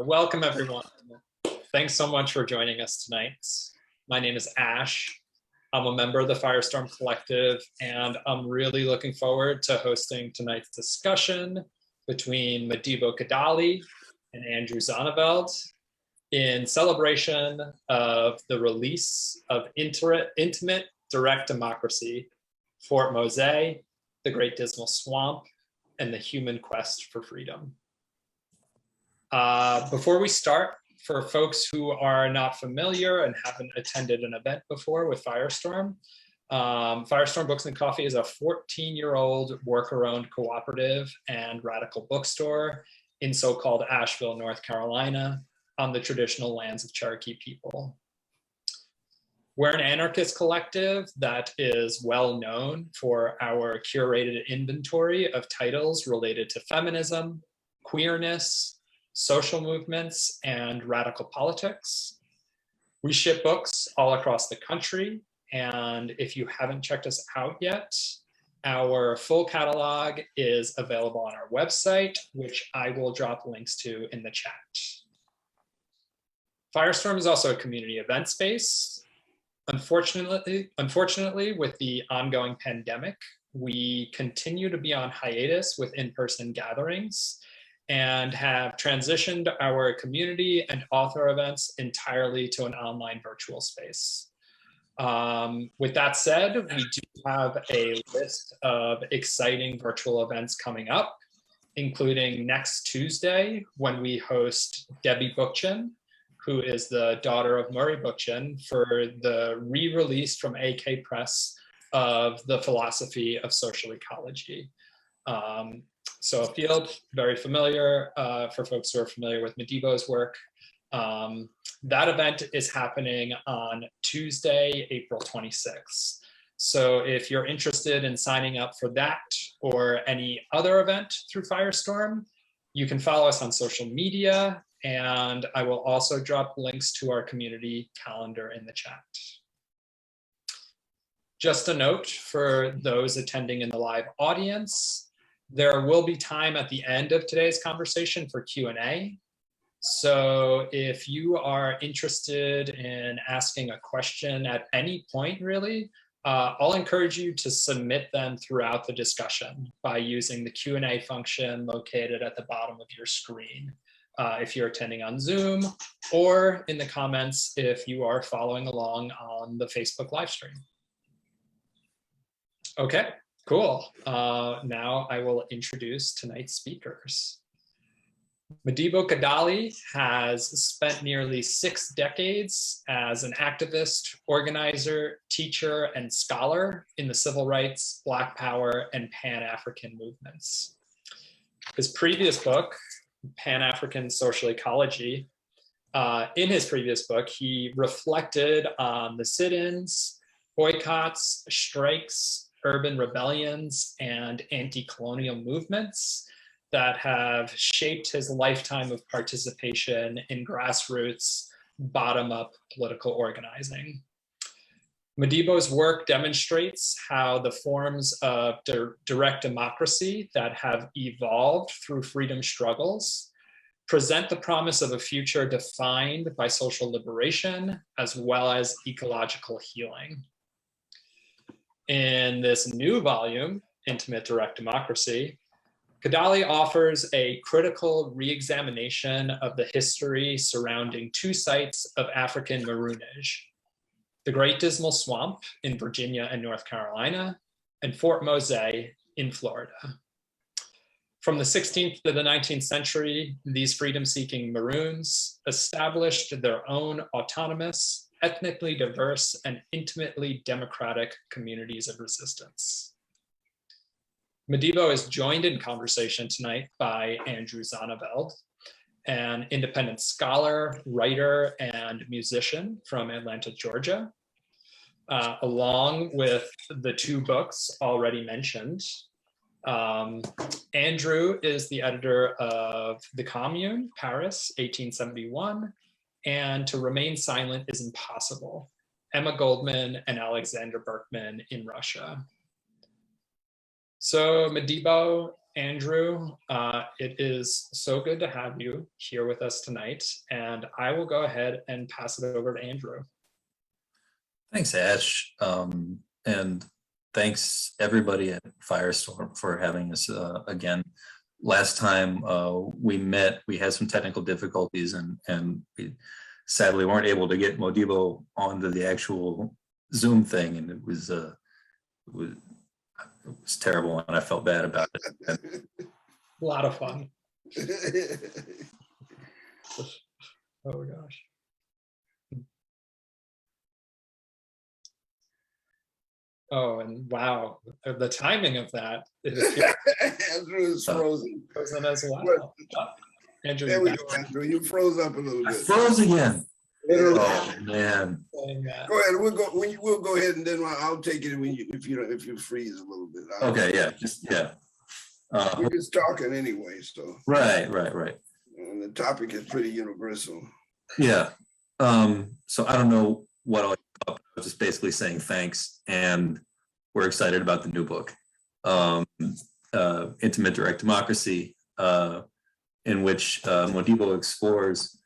Welcome, everyone. Thanks so much for joining us tonight. My name is Ash. I'm a member of the Firestorm Collective, and I'm really looking forward to hosting tonight's discussion between Modibo Kadalie and Andrew Zonneveld in celebration of the release of Intimate Direct Democracy, Fort Mose, the Great Dismal Swamp, and the Human Quest for Freedom. Before we start, for folks who are not familiar and haven't attended an event before with Firestorm, Firestorm Books and Coffee is a 14-year-old worker-owned cooperative and radical bookstore in so-called Asheville, North Carolina, on the traditional lands of Cherokee people. We're an anarchist collective that is well known for our curated inventory of titles related to feminism, queerness, social movements, and radical politics. We ship books all across the country, and if you haven't checked us out yet, our full catalog is available on our website, which I will drop links to in the chat. Firestorm is also a community event space. Unfortunately, with the ongoing pandemic, we continue to be on hiatus with in-person gatherings and have transitioned our community and author events entirely to an online virtual space. With that said, we do have a list of exciting virtual events coming up, including next Tuesday when we host Debbie Bookchin, who is the daughter of Murray Bookchin, for the re-release from AK Press of The Philosophy of Social Ecology. So a field very familiar for folks who are familiar with Madibo's work. That event is happening on Tuesday, April 26th. So if you're interested in signing up for that or any other event through Firestorm, you can follow us on social media, and I will also drop links to our community calendar in the chat. Just a note for those attending in the live audience, there will be time at the end of today's conversation for Q&A. So if you are interested in asking a question at any point, really, I'll encourage you to submit them throughout the discussion by using the Q&A function located at the bottom of your screen. If you're attending on Zoom, or in the comments if you are following along on the Facebook live stream. Okay. Cool. Now I will introduce tonight's speakers. Modibo Kadalie has spent nearly 6 decades as an activist, organizer, teacher, and scholar in the civil rights, Black Power, and Pan-African movements. His previous book, Pan-African Social Ecology, in his previous book, he reflected on the sit-ins, boycotts, strikes, urban rebellions, and anti-colonial movements that have shaped his lifetime of participation in grassroots, bottom-up political organizing. Modibo's work demonstrates how the forms of direct democracy that have evolved through freedom struggles present the promise of a future defined by social liberation as well as ecological healing. In this new volume, Intimate Direct Democracy, Kadalie offers a critical re-examination of the history surrounding 2 sites of African maroonage: the Great Dismal Swamp in Virginia and North Carolina, and Fort Mose in Florida. From the 16th to the 19th century, these freedom-seeking maroons established their own autonomous, ethnically diverse, and intimately democratic communities of resistance. Modibo is joined in conversation tonight by Andrew Zonneveld, an independent scholar, writer, and musician from Atlanta, Georgia. Along with the 2 books already mentioned, Andrew is the editor of The Commune, Paris, 1871, and To Remain Silent is Impossible, Emma Goldman and Alexander Berkman in Russia. So Modibo, Andrew, it is so good to have you here with us tonight, and I will go ahead and pass it over to Andrew. Thanks, Ash. And thanks everybody at Firestorm for having us again. Last time we met, we had some technical difficulties and we sadly weren't able to get Modibo onto the actual Zoom thing, and it was terrible, and I felt bad about it. A lot of fun. Oh gosh. Oh, and wow, the timing of that. Andrew is frozen. Frozen as well. Andrew, there we go, Andrew. You froze up a little I bit. froze again. Literally. Oh man. Go ahead. We'll go ahead, and then I'll take it when if you freeze a little bit. Okay. Yeah. We're just talking anyway, so. Right. And the topic is pretty universal. Yeah. So I don't know what I'll I was just basically saying thanks, and we're excited about the new book, Indirect Democracy, in which Modibo explores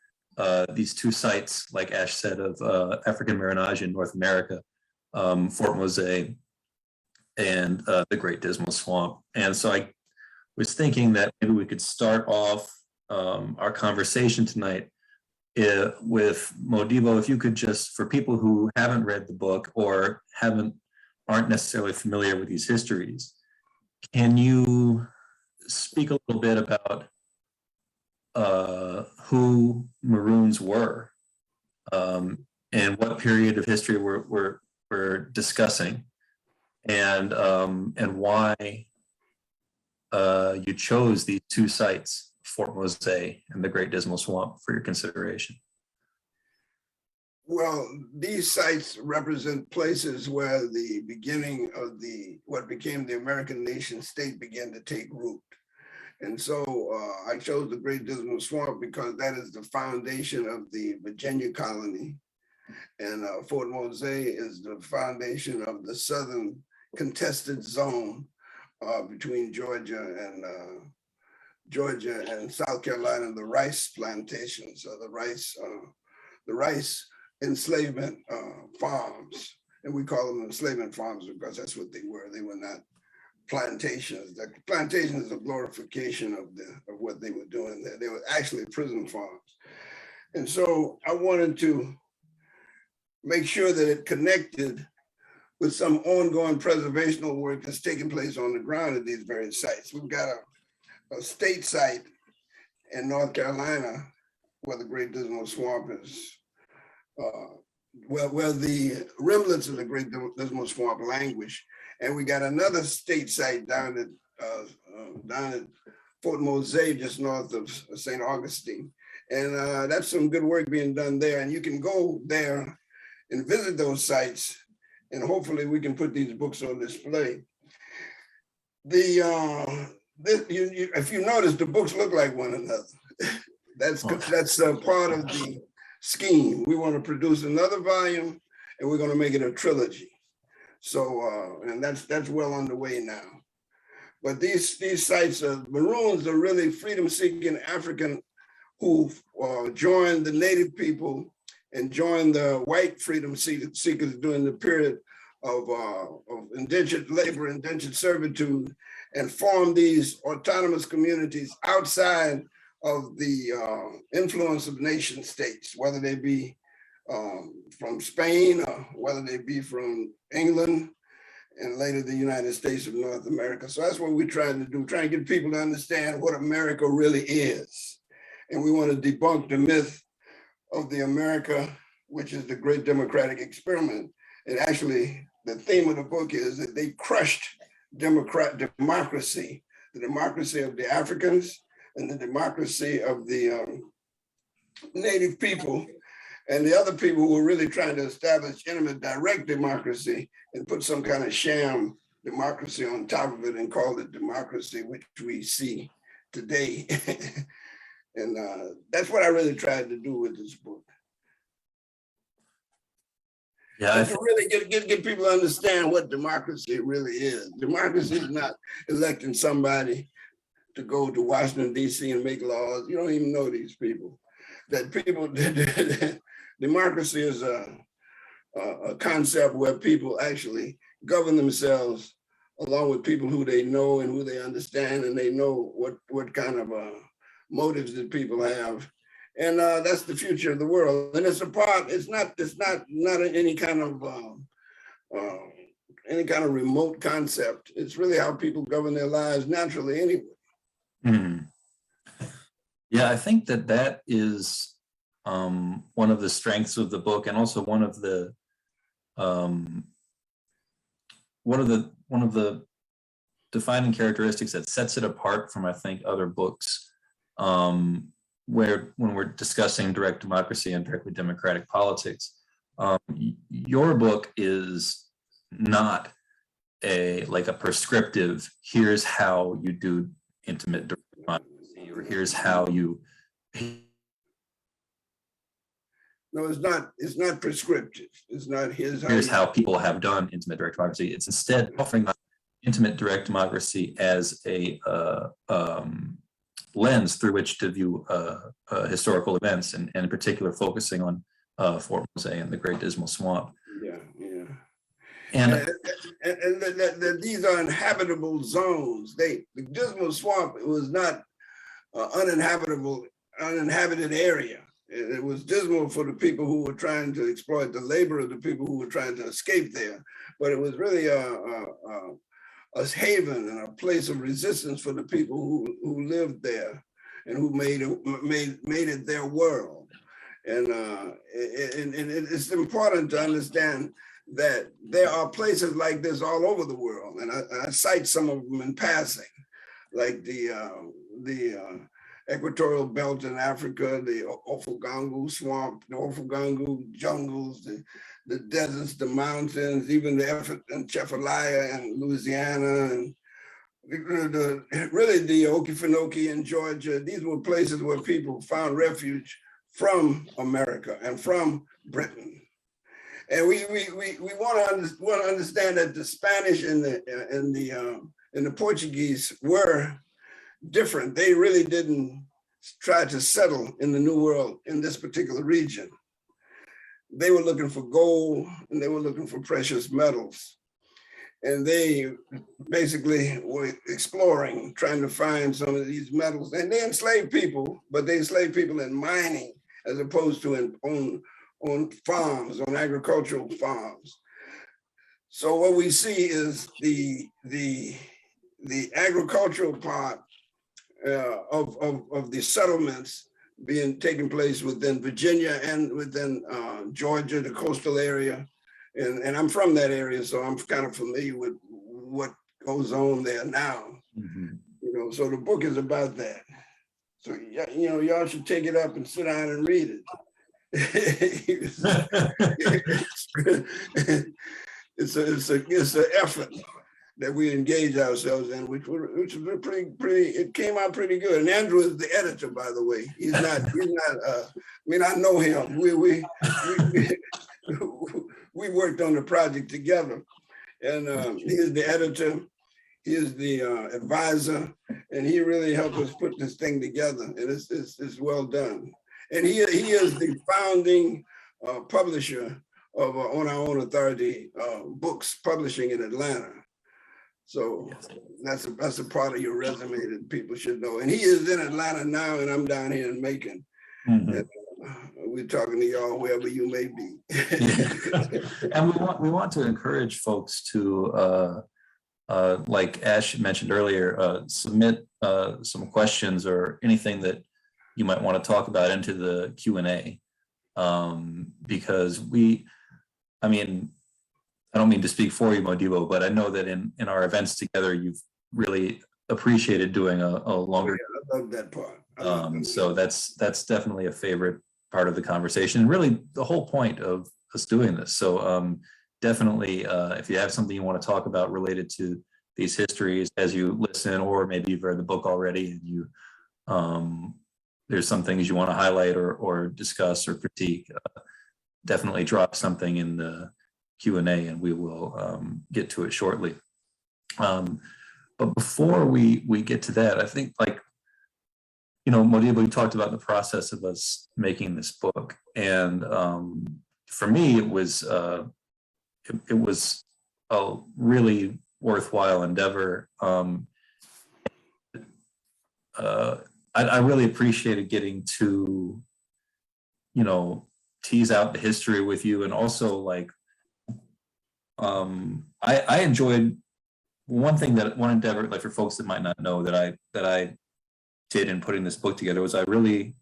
these two sites, like Ash said, of African maroonage in North America, Fort Mose and the Great Dismal Swamp. And so I was thinking that maybe we could start off our conversation tonight with Modibo, if you could just, for people who haven't read the book or aren't necessarily familiar with these histories, can you speak a little bit about who maroons were and what period of history we're discussing, and why you chose these two sites, Fort Mose and the Great Dismal Swamp, for your consideration? Well, these sites represent places where the beginning of what became the American nation state began to take root. And so I chose the Great Dismal Swamp because that is the foundation of the Virginia colony. And Fort Mose is the foundation of the southern contested zone between Georgia and South Carolina, the rice plantations, the rice enslavement farms. And we call them enslavement farms because that's what they were. They were not plantations. The plantation is a glorification of what they were doing there. They were actually prison farms. And so I wanted to make sure that it connected with some ongoing preservational work that's taking place on the ground at these various sites. We've got a state site in North Carolina where the Great Dismal Swamp is, where the remnants of the Great Dismal Swamp languish. And we got another state site down at Fort Mose, just north of St. Augustine. And that's some good work being done there. And you can go there and visit those sites, and hopefully we can put these books on display. If you notice, the books look like one another. That's part of the scheme. We want to produce another volume, and we're going to make it a trilogy. So, and that's well underway now. But these sites of maroons are really freedom-seeking African who joined the native people and joined the white freedom seekers during the period of indentured labor, indentured servitude, and formed these autonomous communities outside of the influence of nation states, whether they be from Spain or whether they be from England and later the United States of North America. So that's what we're trying to do, trying to get people to understand what America really is. And we want to debunk the myth of the America, which is the great democratic experiment. And actually, the theme of the book is that they crushed democracy, the democracy of the Africans and the democracy of the native people, and the other people who were really trying to establish intimate direct democracy and put some kind of sham democracy on top of it and call it democracy, which we see today. And that's what I really tried to do with this book. Yeah, to really get people to understand what democracy really is. Democracy is not electing somebody to go to Washington, D.C. and make laws. You don't even know these people. That people, democracy is a concept where people actually govern themselves along with people who they know and who they understand, and they know what kind of motives that people have. And that's the future of the world. And it's not any kind of remote concept. It's really how people govern their lives naturally anyway. Mm. Yeah, I think that is one of the strengths of the book, and also one of the defining characteristics that sets it apart from, I think, other books, where when we're discussing direct democracy and directly democratic politics, your book is not a prescriptive, here's how you do intimate direct democracy, or here's how you. No, it's not prescriptive. It's not here's how people have done intimate direct democracy. It's instead offering intimate direct democracy as a lens through which to view historical events, and in particular focusing on Fort Mose and the Great Dismal Swamp. Yeah. And these are inhabitable zones. The Dismal Swamp was not uninhabited area. It was dismal for the people who were trying to exploit the labor of the people who were trying to escape there. But it was really a haven and a place of resistance for the people who lived there and who made it their world. And it's important to understand that there are places like this all over the world. And I cite some of them in passing, like the equatorial belt in Africa, the Ofugangu swamp, the Ofugangu jungles, the deserts, the mountains, even the effort in Chefalaya and Louisiana, and really the Okefenokee in Georgia. These were places where people found refuge from America and from Britain. And we want to understand that the Spanish and the Portuguese were different. They really didn't try to settle in the New World in this particular region. They were looking for gold and they were looking for precious metals. And they basically were exploring, trying to find some of these metals. And they enslaved people, but they enslaved people in mining as opposed to on farms, on agricultural farms. So what we see is the agricultural part of the settlements taking place within Virginia and within Georgia, the coastal area. And I'm from that area, so I'm kind of familiar with what goes on there now. Mm-hmm. So the book is about that. So y'all should take it up and sit down and read it. It's an effort that we engage ourselves in, which was pretty. It came out pretty good. And Andrew is the editor, by the way. He's not. I know him. We worked on the project together, and he is the editor. He is the advisor, and he really helped us put this thing together. And it's well done. And he is the founding publisher of On Our Own Authority books publishing in Atlanta. So that's a part of your resume that people should know. And he is in Atlanta now, and I'm down here in Macon. Mm-hmm. And, we're talking to y'all wherever you may be. And we want to encourage folks to, like Ash mentioned earlier, submit some questions or anything that you might want to talk about into the Q&A, because I don't mean to speak for you, Modibo, but I know that in our events together, you've really appreciated doing a longer. Yeah, I love that part. So that's definitely a favorite part of the conversation, and really the whole point of us doing this. So definitely, if you have something you want to talk about related to these histories as you listen, or maybe you've read the book already and you there's some things you want to highlight or discuss or critique, definitely drop something in the Q&A and we will get to it shortly. But before we get to that, I think, like, Modibo, you talked about the process of us making this book, and for me, it was a really worthwhile endeavor. I really appreciated getting to, tease out the history with you, and also, like, I enjoyed one endeavor, like, for folks that might not know, that I did in putting this book together, was I really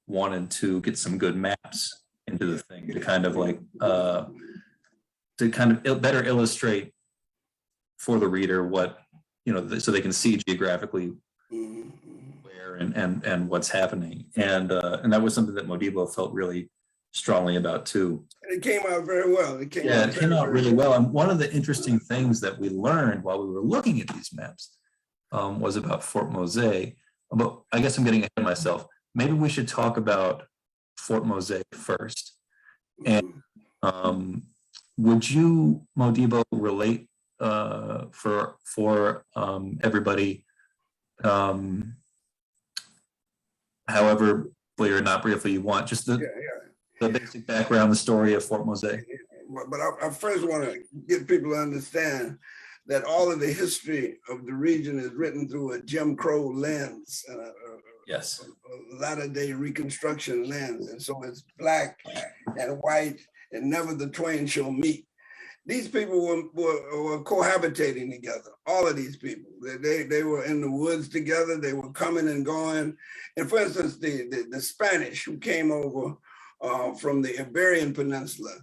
wanted to get some good maps into the thing to kind of better illustrate for the reader what, so they can see geographically where and what's happening, and that was something that Modibo felt really strongly about too. And it came out very well. It came out really well. And one of the interesting things that we learned while we were looking at these maps was about Fort Mose. But I guess I'm getting ahead of myself. Maybe we should talk about Fort Mose first. And would you, Modibo, relate for everybody, however briefly or not briefly you want, just the basic background, the story of Fort Mose? But I first want to get people to understand that all of the history of the region is written through a Jim Crow lens, yes, a latter-day Reconstruction lens, and so it's black and white, and never the twain shall meet. These people were cohabitating together. All of these people, they were in the woods together. They were coming and going. And for instance, the Spanish who came over from the Iberian Peninsula,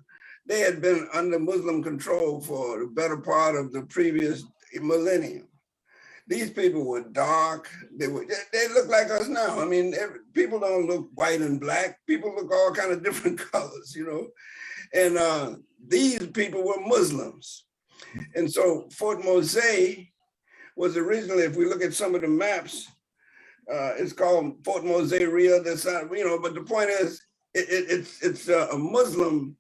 they had been under Muslim control for the better part of the previous millennium. These people were dark. They look like us now. I mean, people don't look white and black. People look all kind of different colors, And these people were Muslims. And so Fort Mose was originally, if we look at some of the maps, it's called Fort Mose Rio de San, but the point is, it's a Muslim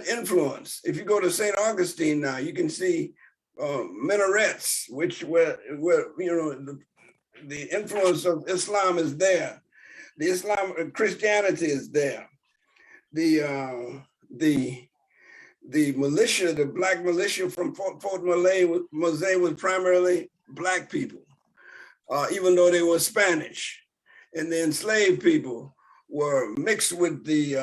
influence. If you go to St. Augustine now, you can see minarets, which were the influence of Islam is there. The Christianity is there. The militia, the black militia from Fort Mose was primarily black people, even though they were Spanish. And the enslaved people were mixed with the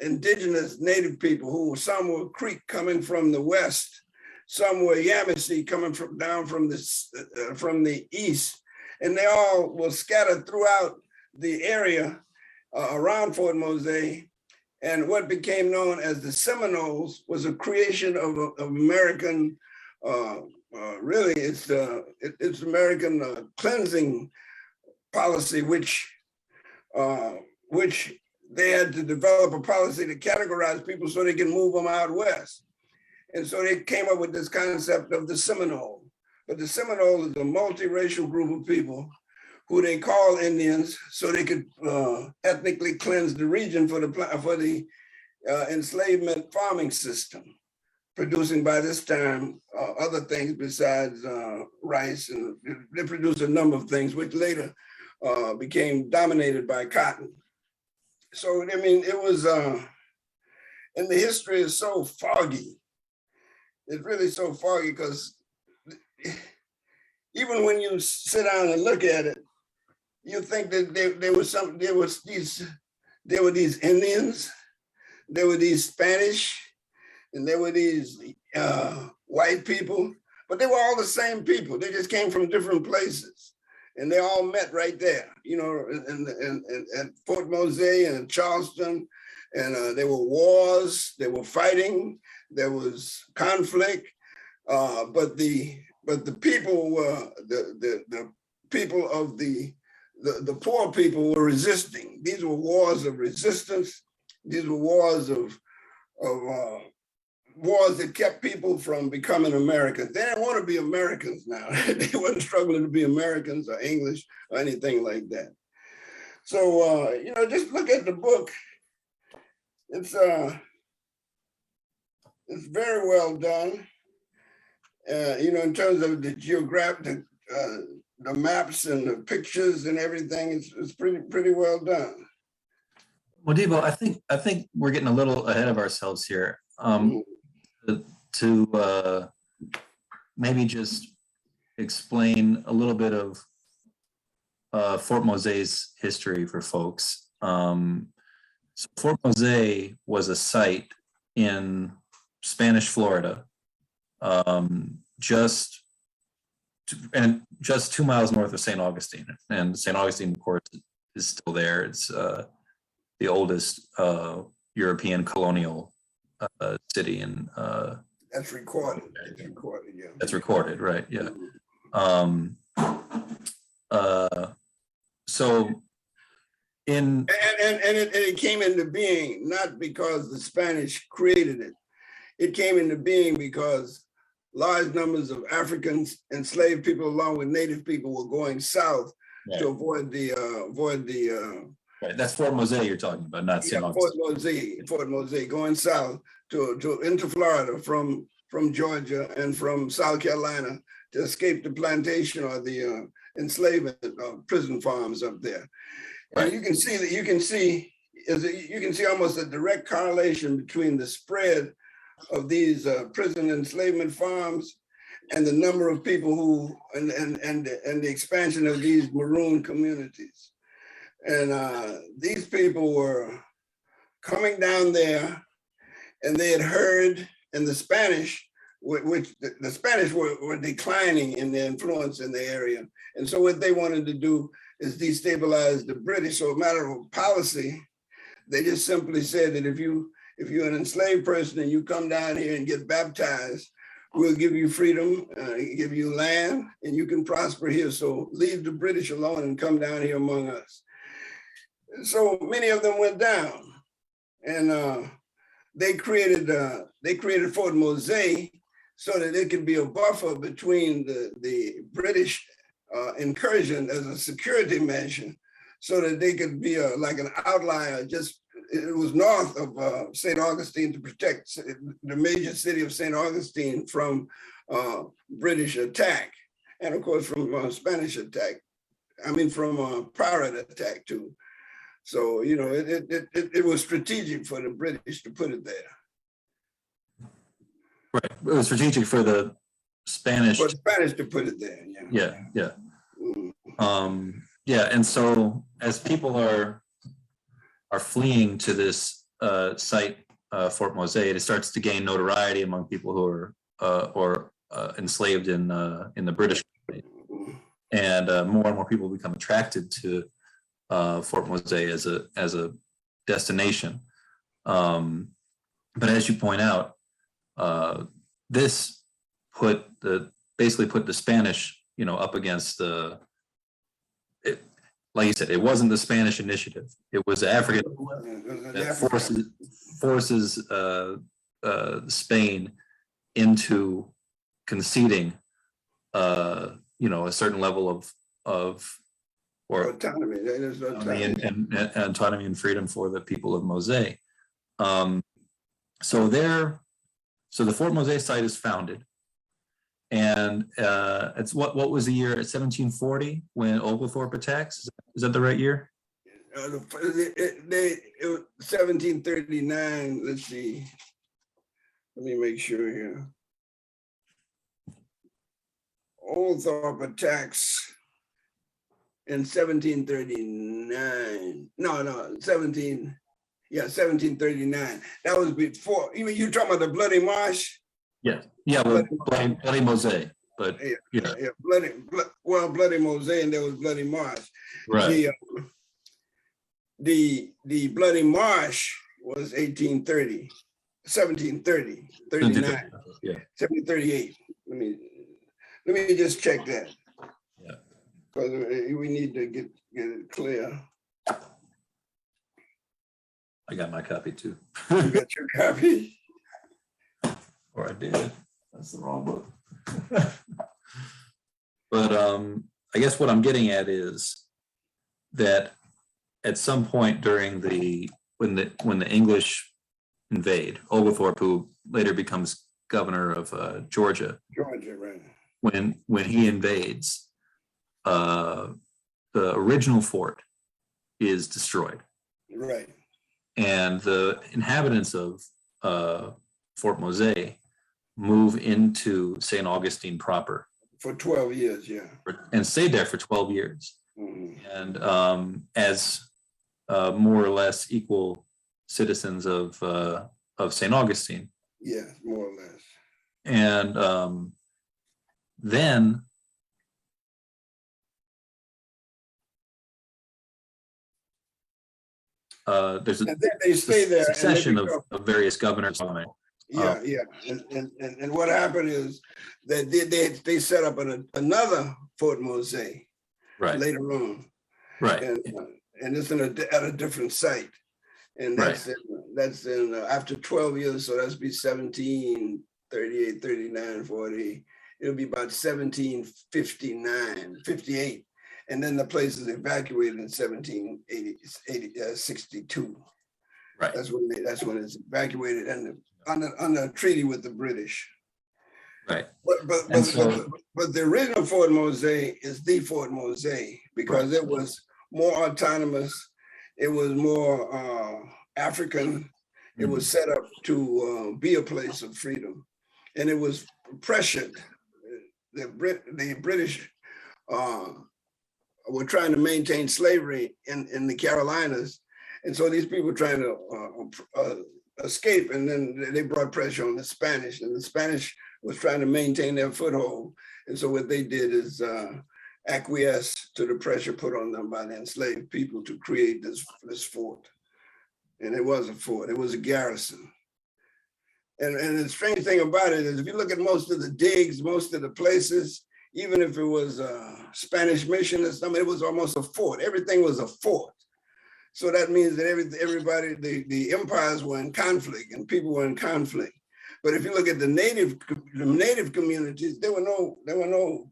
indigenous native people, who some were Creek coming from the west, some were Yamasee coming down from the east, and they all were scattered throughout the area around Fort Mose. And what became known as the Seminoles was a creation of American, really it's American cleansing policy, which they had to develop a policy to categorize people so they can move them out west. And so they came up with this concept of the Seminole. But the Seminole is a multiracial group of people who they call Indians, so they could ethnically cleanse the region for the enslavement farming system, producing by this time other things besides rice, and they produced a number of things which later became dominated by cotton. So, I mean, it was, and the history is so foggy. It's really so foggy because even when you sit down and look at it, you think that there were these Indians, there were these Spanish, and there were these white people, but they were all the same people. They just came from different places, and they all met right there, in Fort Mose and Charleston, and there were wars, they were fighting, there was conflict, but the people were the people of the poor people were resisting. These were wars of resistance. These were wars wars that kept people from becoming Americans. They didn't want to be Americans now. They weren't struggling to be Americans or English or anything like that. So, just look at the book. It's very well done. You know, in terms of the geographic, the maps and the pictures and everything, it's pretty well done. Modibo, I think we're getting a little ahead of ourselves here. To maybe just explain a little bit of Fort Mose's history for folks. So Fort Mose was a site in Spanish Florida, just 2 miles north of St. Augustine. And St. Augustine, of course, is still there. It's the oldest European colonial city in that's recorded. It's recorded, yeah. That's recorded, right? Yeah. So and it came into being not because the Spanish created it. It came into being because large numbers of Africans, enslaved people, along with native people, were going south to avoid the. Right, that's Fort Mose you're talking about, not St. Augustine. Fort Mose, going south to into Florida from Georgia and from South Carolina to escape the plantation or the enslavement prison farms up there. Right. And you can see almost a direct correlation between the spread of these prison enslavement farms and the number of people who and the expansion of these maroon communities. And these people were coming down there, and they had heard, and the Spanish, the Spanish were declining in their influence in the area. And so what they wanted to do is destabilize the British. So a matter of policy, they just simply said that if you're an enslaved person and you come down here and get baptized, we'll give you freedom, give you land, and you can prosper here. So leave the British alone and come down here among us. So many of them went down, and they created Fort Mose so that it could be a buffer between the British incursion as a security measure, so that they could be like an outlier. Just it was north of St. Augustine to protect the major city of St. Augustine from British attack, and of course from Spanish attack. I mean from pirate attack too. So, you know, it was strategic for the British to put it there. Right. It was strategic for the Spanish. For the Spanish to put it there, yeah. Yeah. Yeah, and so as people are fleeing to this site, Fort Mose, it starts to gain notoriety among people who are enslaved in the British colony. And more and more people become attracted to Fort Mose as a destination. But as you point out, this basically put the Spanish, you know, up against like you said, it wasn't the Spanish initiative. It was African that forces Spain into conceding, you know, a certain level of autonomy, and autonomy and freedom for the people of Mosaic. So the Fort Mose site is founded, and it's what was the year? 1740 when Oglethorpe attacks. Is that the right year? It was 1739. Let's see. Let me make sure here. Oglethorpe attacks in 1739. No, 1739. That was before. You talking about the Bloody Marsh? Yeah, Bloody Mose, but Bloody Mose, and there was Bloody Marsh. Right. The Bloody Marsh was 1730, 39, 1738. Let me just check that. Yeah. Because we need to get it clear. I got my copy too. You got your copy? Or I did. That's the wrong book. But I guess what I'm getting at is that at some point during when the English invade, Oglethorpe, who later becomes governor of Georgia. Georgia, right. When he invades, the original fort is destroyed. Right. And the inhabitants of Fort Mose move into St. Augustine proper. For 12 years, yeah. And stayed there for 12 years. Mm-hmm. And as more or less equal citizens of St. Augustine. Yeah, more or less. And then there's they stay there succession of various governors on it. Yeah, and what happened is that they set up another Fort Mose right later on, right, and it's at a different site, and that's in after 12 years, so that's be 1738, 39, 40. It'll be about 1759, 58, and then the place is evacuated in 1762. Right. That's when it's evacuated and under a treaty with the British. Right. But the original Fort Mose is the Fort Mose because it was more autonomous. It was more African. It was set up to be a place of freedom, and it was pressured. The British were trying to maintain slavery in the Carolinas, and so these people were trying to escape, and then they brought pressure on the Spanish, and the Spanish was trying to maintain their foothold. And so what they did is acquiesce to the pressure put on them by the enslaved people to create this fort. And it was a fort, it was a garrison. And the strange thing about it is if you look at most of the digs, most of the places, even if it was a Spanish mission or something, it was almost a fort. Everything was a fort. So that means that everybody, the empires were in conflict and people were in conflict. But if you look at the native communities, there were no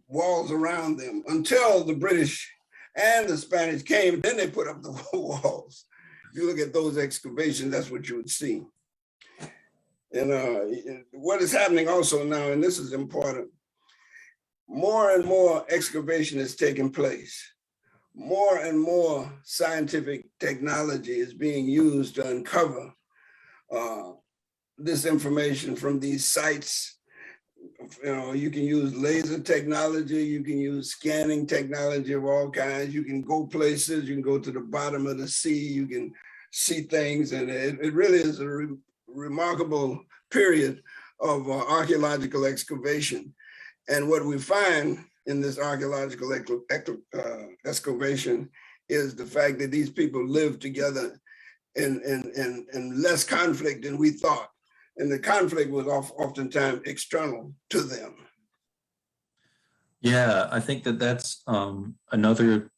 walls around them until the British and the Spanish came. Then they put up the walls. If you look at those excavations, that's what you would see. And what is happening also now, and this is important, more and more excavation is taking place. More and more scientific technology is being used to uncover this information from these sites. You can use laser technology, you can use scanning technology of all kinds, you can go places, you can go to the bottom of the sea, you can see things, and it really is a remarkable period of archaeological excavation. And what we find in this archaeological excavation is the fact that these people lived together in less conflict than we thought. And the conflict was oftentimes external to them. Yeah, I think that's another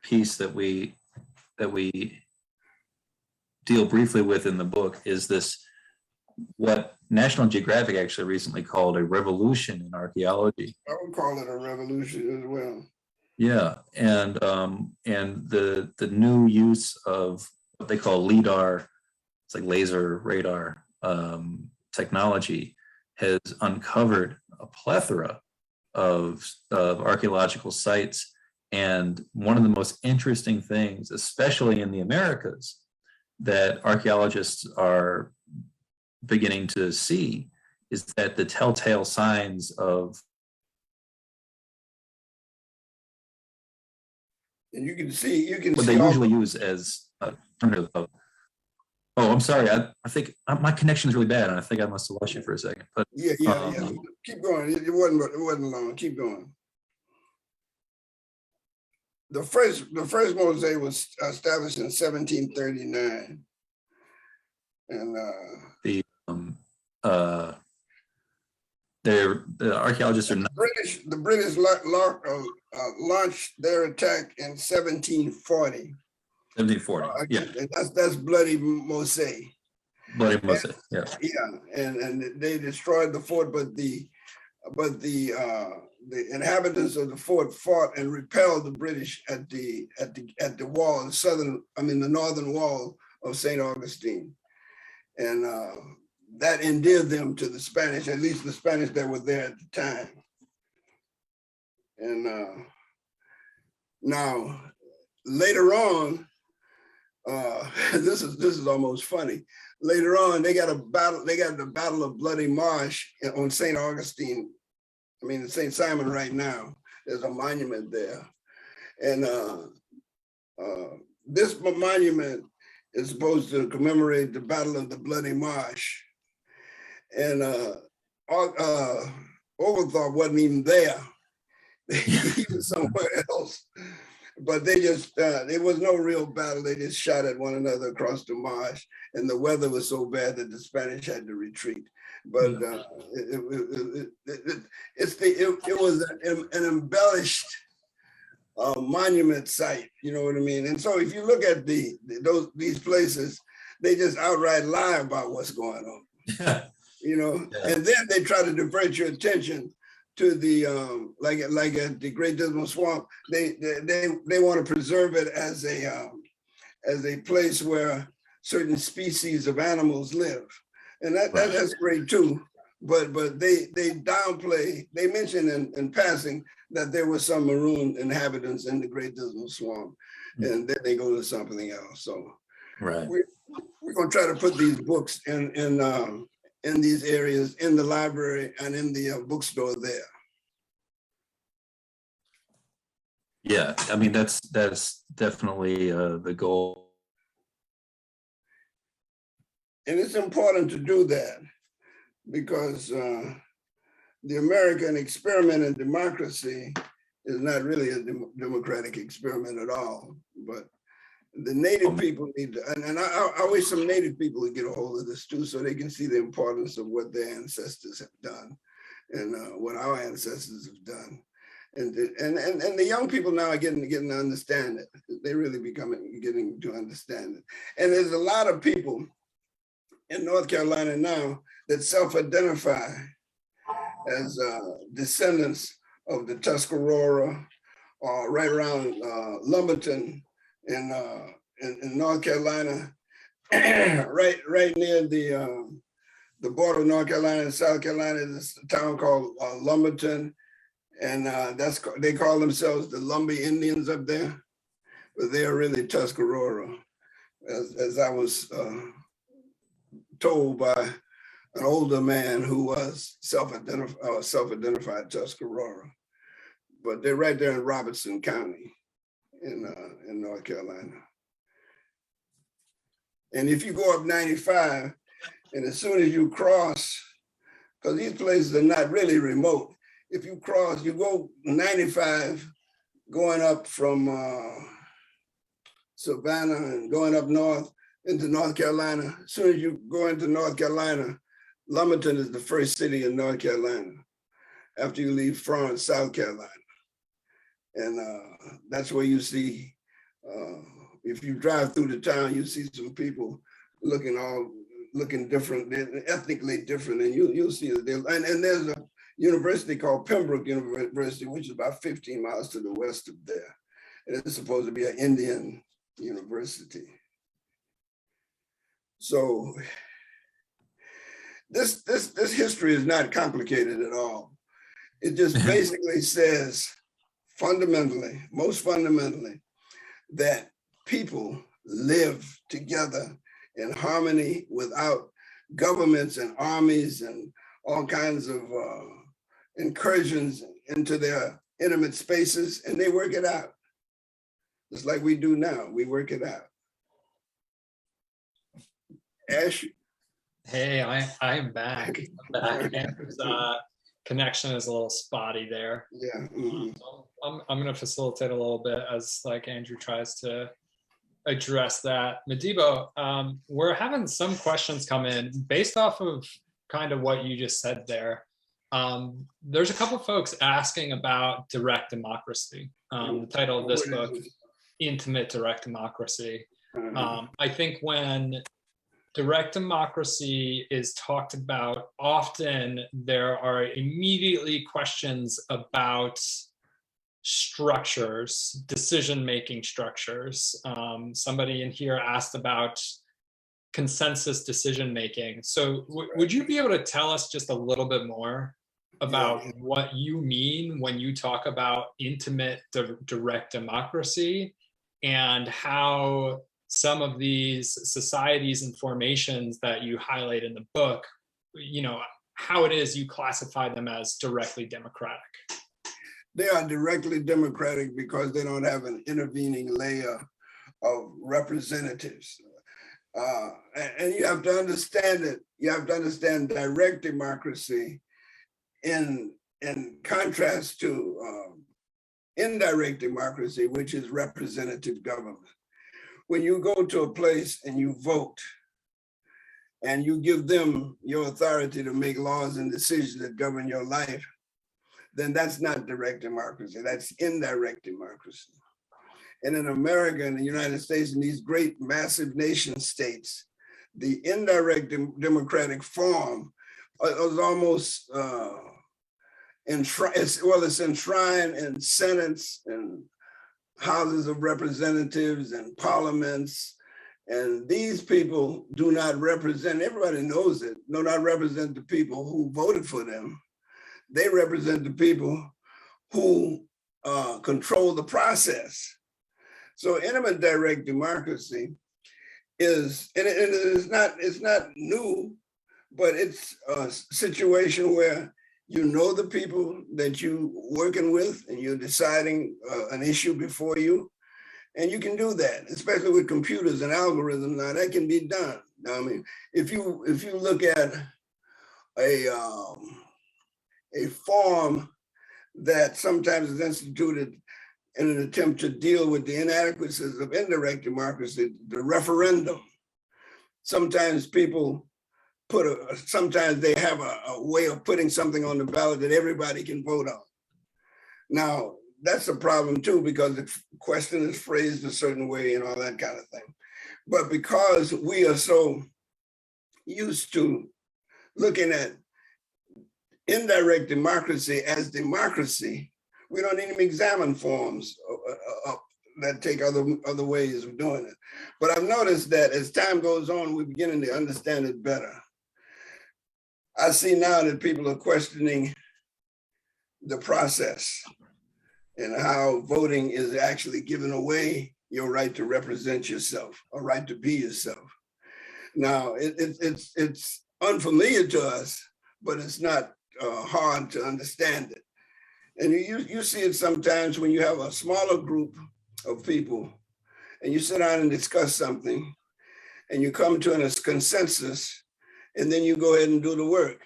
piece that we deal briefly with in the book is this, what National Geographic actually recently called a revolution in archaeology. I would call it a revolution as well. Yeah, and the new use of what they call LIDAR, it's like laser radar technology, has uncovered a plethora of archaeological sites. And one of the most interesting things, especially in the Americas, that archaeologists are beginning to see is that the telltale signs of, and you can see what they usually use as alternative of, oh, I'm sorry, I think my connection is really bad, and I think I must have lost you for a second. But yeah. Keep going. It wasn't long. Keep going. The first mosaic was established in 1739, and the archaeologists are not. The British launched their attack in 1740. 1740. Yeah, that's Bloody Mose. Bloody Mose. Yeah. Yeah, and they destroyed the fort, but the inhabitants of the fort fought and repelled the British at the wall, the northern wall of St. Augustine. And that endeared them to the Spanish, at least the Spanish that were there at the time. And now, later on, this is almost funny. Later on, they got the Battle of Bloody Marsh on St. Augustine. I mean, St. Simon right now. There's a monument there. And this monument is supposed to commemorate the Battle of the Bloody Marsh. And Oglethorpe wasn't even there. He was somewhere else. But they just, there was no real battle. They just shot at one another across the marsh. And the weather was so bad that the Spanish had to retreat. But it was an embellished monument site, you know what I mean? And so if you look at these places, they just outright lie about what's going on, you know? Yeah. And then they try to divert your attention to the, like at the Great Dismal Swamp, they want to preserve it as a place where certain species of animals live. And that's great too. But they downplay, they mention in passing that there were some maroon inhabitants in the Great Dismal Swamp, and then they go to something else. So we're going to try to put these books in these areas, in the library and in the bookstore there. Yeah, I mean, that's definitely the goal. And it's important to do that because the American experiment in democracy is not really a democratic experiment at all. But the Native people need to, and I wish some Native people would get a hold of this too, so they can see the importance of what their ancestors have done and what our ancestors have done. And the young people now are getting to understand it. They really getting to understand it. And there's a lot of people in North Carolina now that self-identify as descendants of the Tuscarora, or right around Lumberton in North Carolina, right near the border of North Carolina and South Carolina. There's a town called Lumberton, and they call themselves the Lumbee Indians up there, but they are really Tuscarora, as I was told by an older man who was self-identified Tuscarora. But they're right there in Robertson County in North Carolina. And if you go up 95, and as soon as you cross, because these places are not really remote, if you cross, you go 95, going up from Savannah and going up north into North Carolina. As soon as you go into North Carolina, Lumberton is the first city in North Carolina after you leave Florence, South Carolina. And that's where you see, if you drive through the town, you see some people looking different, ethnically different, and you'll see that. And there's a university called Pembroke University, which is about 15 miles to the west of there. And it's supposed to be an Indian university. So this history is not complicated at all. It just basically says fundamentally, most fundamentally, that people live together in harmony without governments and armies and all kinds of incursions into their intimate spaces, and they work it out. Just like we do now, we work it out. Ash? Hey, I'm back. Andrew's connection is a little spotty there. Yeah. I'm going to facilitate a little bit as like Andrew tries to address that. Madibo, we're having some questions come in based off of kind of what you just said there. There's a couple folks asking about direct democracy. The title of this book, Intimate Direct Democracy. I think when direct democracy is talked about, often there are immediately questions about structures, decision-making structures. Somebody in here asked about consensus decision making. So would you be able to tell us just a little bit more about what you mean when you talk about intimate direct democracy, and how some of these societies and formations that you highlight in the book, you know, how it is you classify them as directly democratic? They are directly democratic because they don't have an intervening layer of representatives. And you have to understand it. You have to understand direct democracy in contrast to indirect democracy, which is representative government. When you go to a place and you vote, and you give them your authority to make laws and decisions that govern your life, then that's not direct democracy, that's indirect democracy. And in America, in the United States, in these great massive nation states, the indirect democratic form is almost it's enshrined in senates and houses of representatives and parliaments. And these people do not represent, everybody knows it, do not represent the people who voted for them. They represent the people who control the process. So intimate direct democracy is, and it's not new, but it's a situation where you know the people that you're working with and you're deciding an issue before you. And you can do that, especially with computers and algorithms. Now that can be done. I mean, if you look at a form that sometimes is instituted in an attempt to deal with the inadequacies of indirect democracy, the referendum. Sometimes people sometimes they have a way of putting something on the ballot that everybody can vote on. Now, that's a problem too, because the question is phrased a certain way and all that kind of thing. But because we are so used to looking at indirect democracy as democracy, we don't even examine forms that take other ways of doing it. But I've noticed that as time goes on, we're beginning to understand it better. I see now that people are questioning the process and how voting is actually giving away your right to represent yourself, or right to be yourself. Now, it's unfamiliar to us, but it's not hard to understand it. And you see it sometimes when you have a smaller group of people and you sit down and discuss something and you come to a consensus, and then you go ahead and do the work.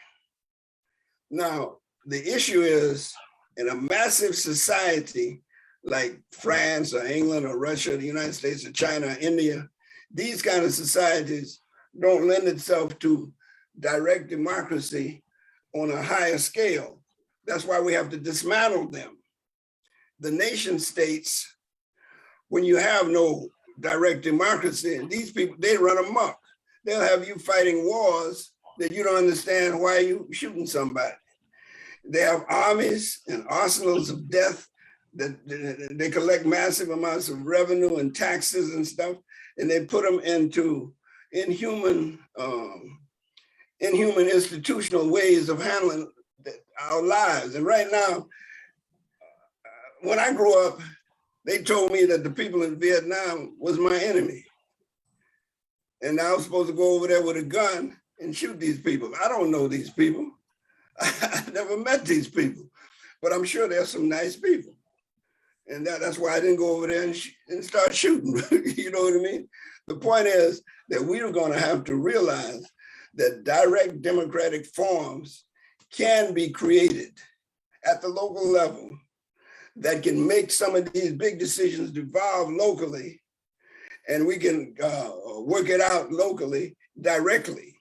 Now, the issue is, in a massive society like France or England or Russia, the United States or China or India, these kind of societies don't lend itself to direct democracy on a higher scale. That's why we have to dismantle them. The nation states, when you have no direct democracy, and these people, they run amok. They'll have you fighting wars that you don't understand why you shooting somebody. They have armies and arsenals of death that they collect massive amounts of revenue and taxes and stuff, and they put them into inhuman institutional ways of handling our lives. And right now, when I grew up, they told me that the people in Vietnam was my enemy. And I was supposed to go over there with a gun and shoot these people. I don't know these people. I never met these people, but I'm sure there's some nice people. And that's why I didn't go over there and start shooting. You know what I mean? The point is that we are going to have to realize that direct democratic forms can be created at the local level that can make some of these big decisions devolve locally, and we can work it out locally, directly.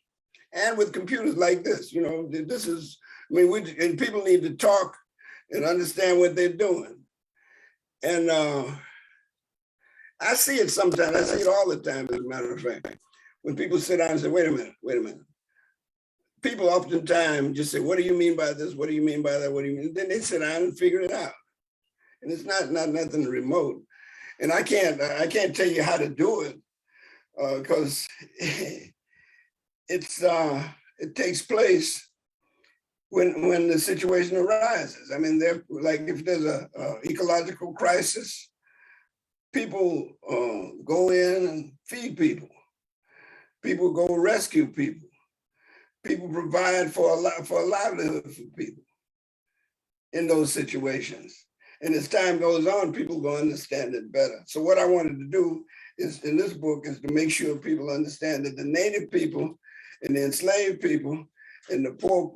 And with computers like this, you know, this is, I mean, and people need to talk and understand what they're doing. And I see it sometimes, I see it all the time, as a matter of fact. When people sit down and say, wait a minute. People oftentimes just say, what do you mean by this? What do you mean by that? What do you mean? Then they sit down and figure it out. And it's not nothing remote. And I can't tell you how to do it, because it takes place when the situation arises. I mean, like if there's a ecological crisis, people go in and feed people. People go rescue people. People provide for a livelihood for people in those situations. And as time goes on, people go understand it better. So what I wanted to do is in this book is to make sure people understand that the native people and the enslaved people and the poor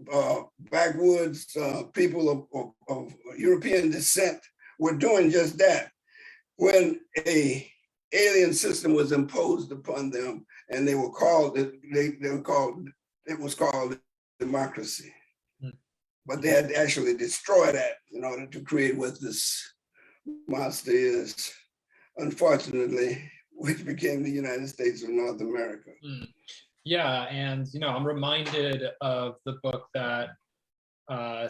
backwoods people of European descent were doing just that when a alien system was imposed upon them, and it was called democracy. But they had to actually destroy that in order to create what this monster is, unfortunately, which became the United States of North America. Yeah, and I'm reminded of the book that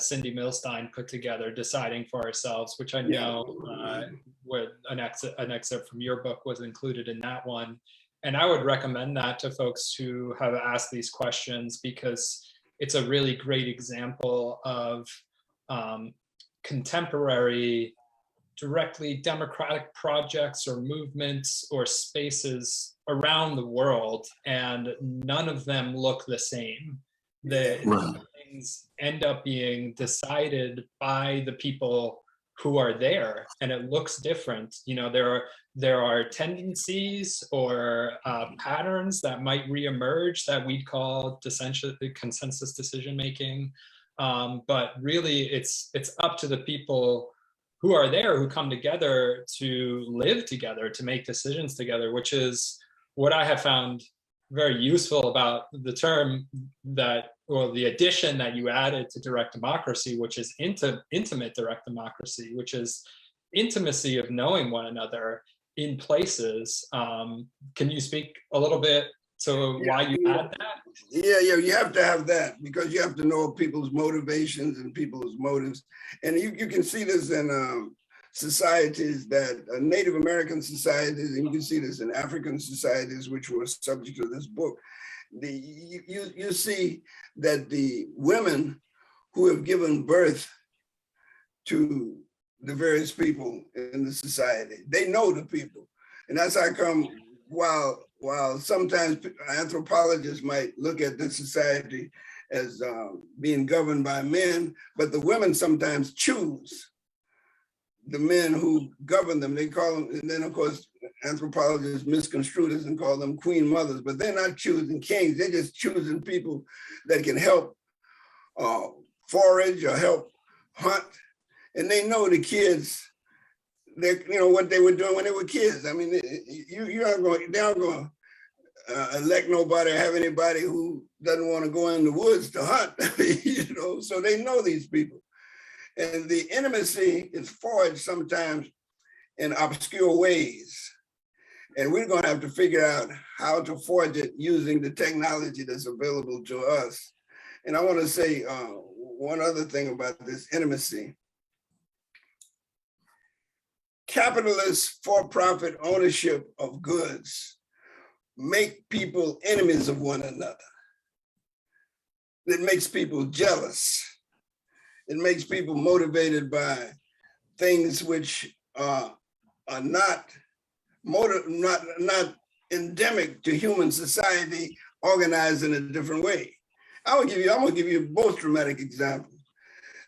Cindy Milstein put together, Deciding for Ourselves, which I know where an excerpt from your book was included in that one. And I would recommend that to folks who have asked these questions, because it's a really great example of contemporary, directly democratic projects or movements or spaces around the world, and none of them look the same. Things end up being decided by the people who are there, and it looks different. There are tendencies or patterns that might reemerge that we'd call consensus decision making, but really it's up to the people who are there, who come together to live together, to make decisions together, which is what I have found very useful about the term the addition that you added to direct democracy, which is intimate direct democracy, which is intimacy of knowing one another in places. Can you speak a little bit to why you add that? Yeah, you have to have that, because you have to know people's motivations and people's motives. And you can see this in societies that Native American societies, and you can see this in African societies, which were subject to this book. You see that the women who have given birth to the various people in the society, they know the people. And that's how come, while sometimes anthropologists might look at the society as being governed by men, but the women sometimes choose the men who govern them. They call them, and then of course, anthropologists misconstrue this and call them queen mothers, but they're not choosing kings. They're just choosing people that can help forage or help hunt. And they know the kids, what they were doing when they were kids. I mean, they're not going to elect nobody or have anybody who doesn't want to go in the woods to hunt, so they know these people. And the intimacy is forged sometimes in obscure ways. And we're going to have to figure out how to forge it using the technology that's available to us. And I want to say one other thing about this intimacy. Capitalist for-profit ownership of goods make people enemies of one another. It makes people jealous. It makes people motivated by things which are not endemic to human society, organized in a different way. I'm gonna give you a most dramatic example.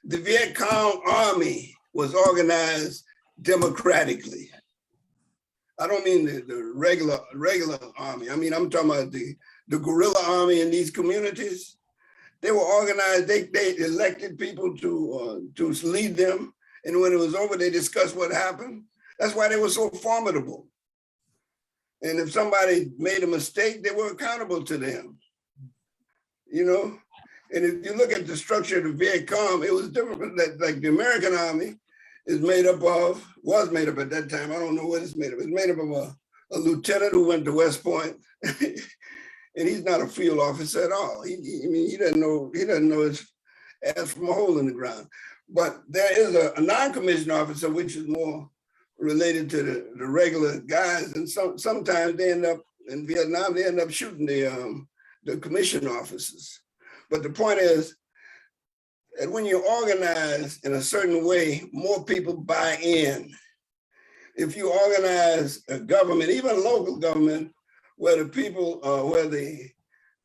The Viet Cong army was organized democratically. I don't mean the regular army. I mean, I'm talking about the guerrilla army in these communities. They were organized, they elected people to lead them. And when it was over, they discussed what happened. That's why they were so formidable. And if somebody made a mistake, they were accountable to them, And if you look at the structure of the Viet Cong, it was different. Like the American army was made up at that time, I don't know what it's made of. It's made up of a lieutenant who went to West Point. And he's not a field officer at all. He doesn't know his ass from a hole in the ground. But there is a non-commissioned officer, which is more related to the regular guys. And sometimes they end up in Vietnam, they end up shooting the the commission officers. But the point is that when you organize in a certain way, more people buy in. If you organize a government, even local government, where the people, where the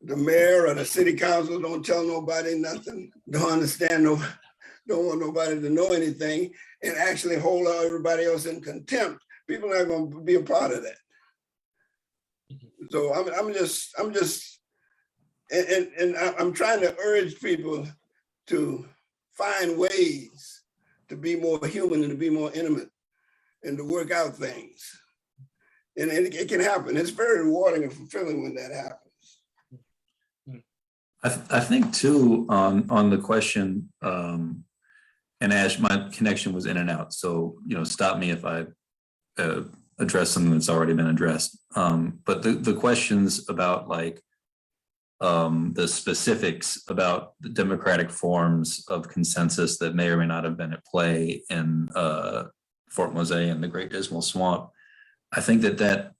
mayor or the city council don't tell nobody nothing, don't understand, don't want nobody to know anything, and actually hold everybody else in contempt, people are not going to be a part of that. So I'm trying to urge people to find ways to be more human and to be more intimate and to work out things. And it can happen. It's very rewarding and fulfilling when that happens. I think too, on the question, and Ash, my connection was in and out. So, stop me if I address something that's already been addressed. But the questions about the specifics about the democratic forms of consensus that may or may not have been at play in Fort Mose and the Great Dismal Swamp, I think that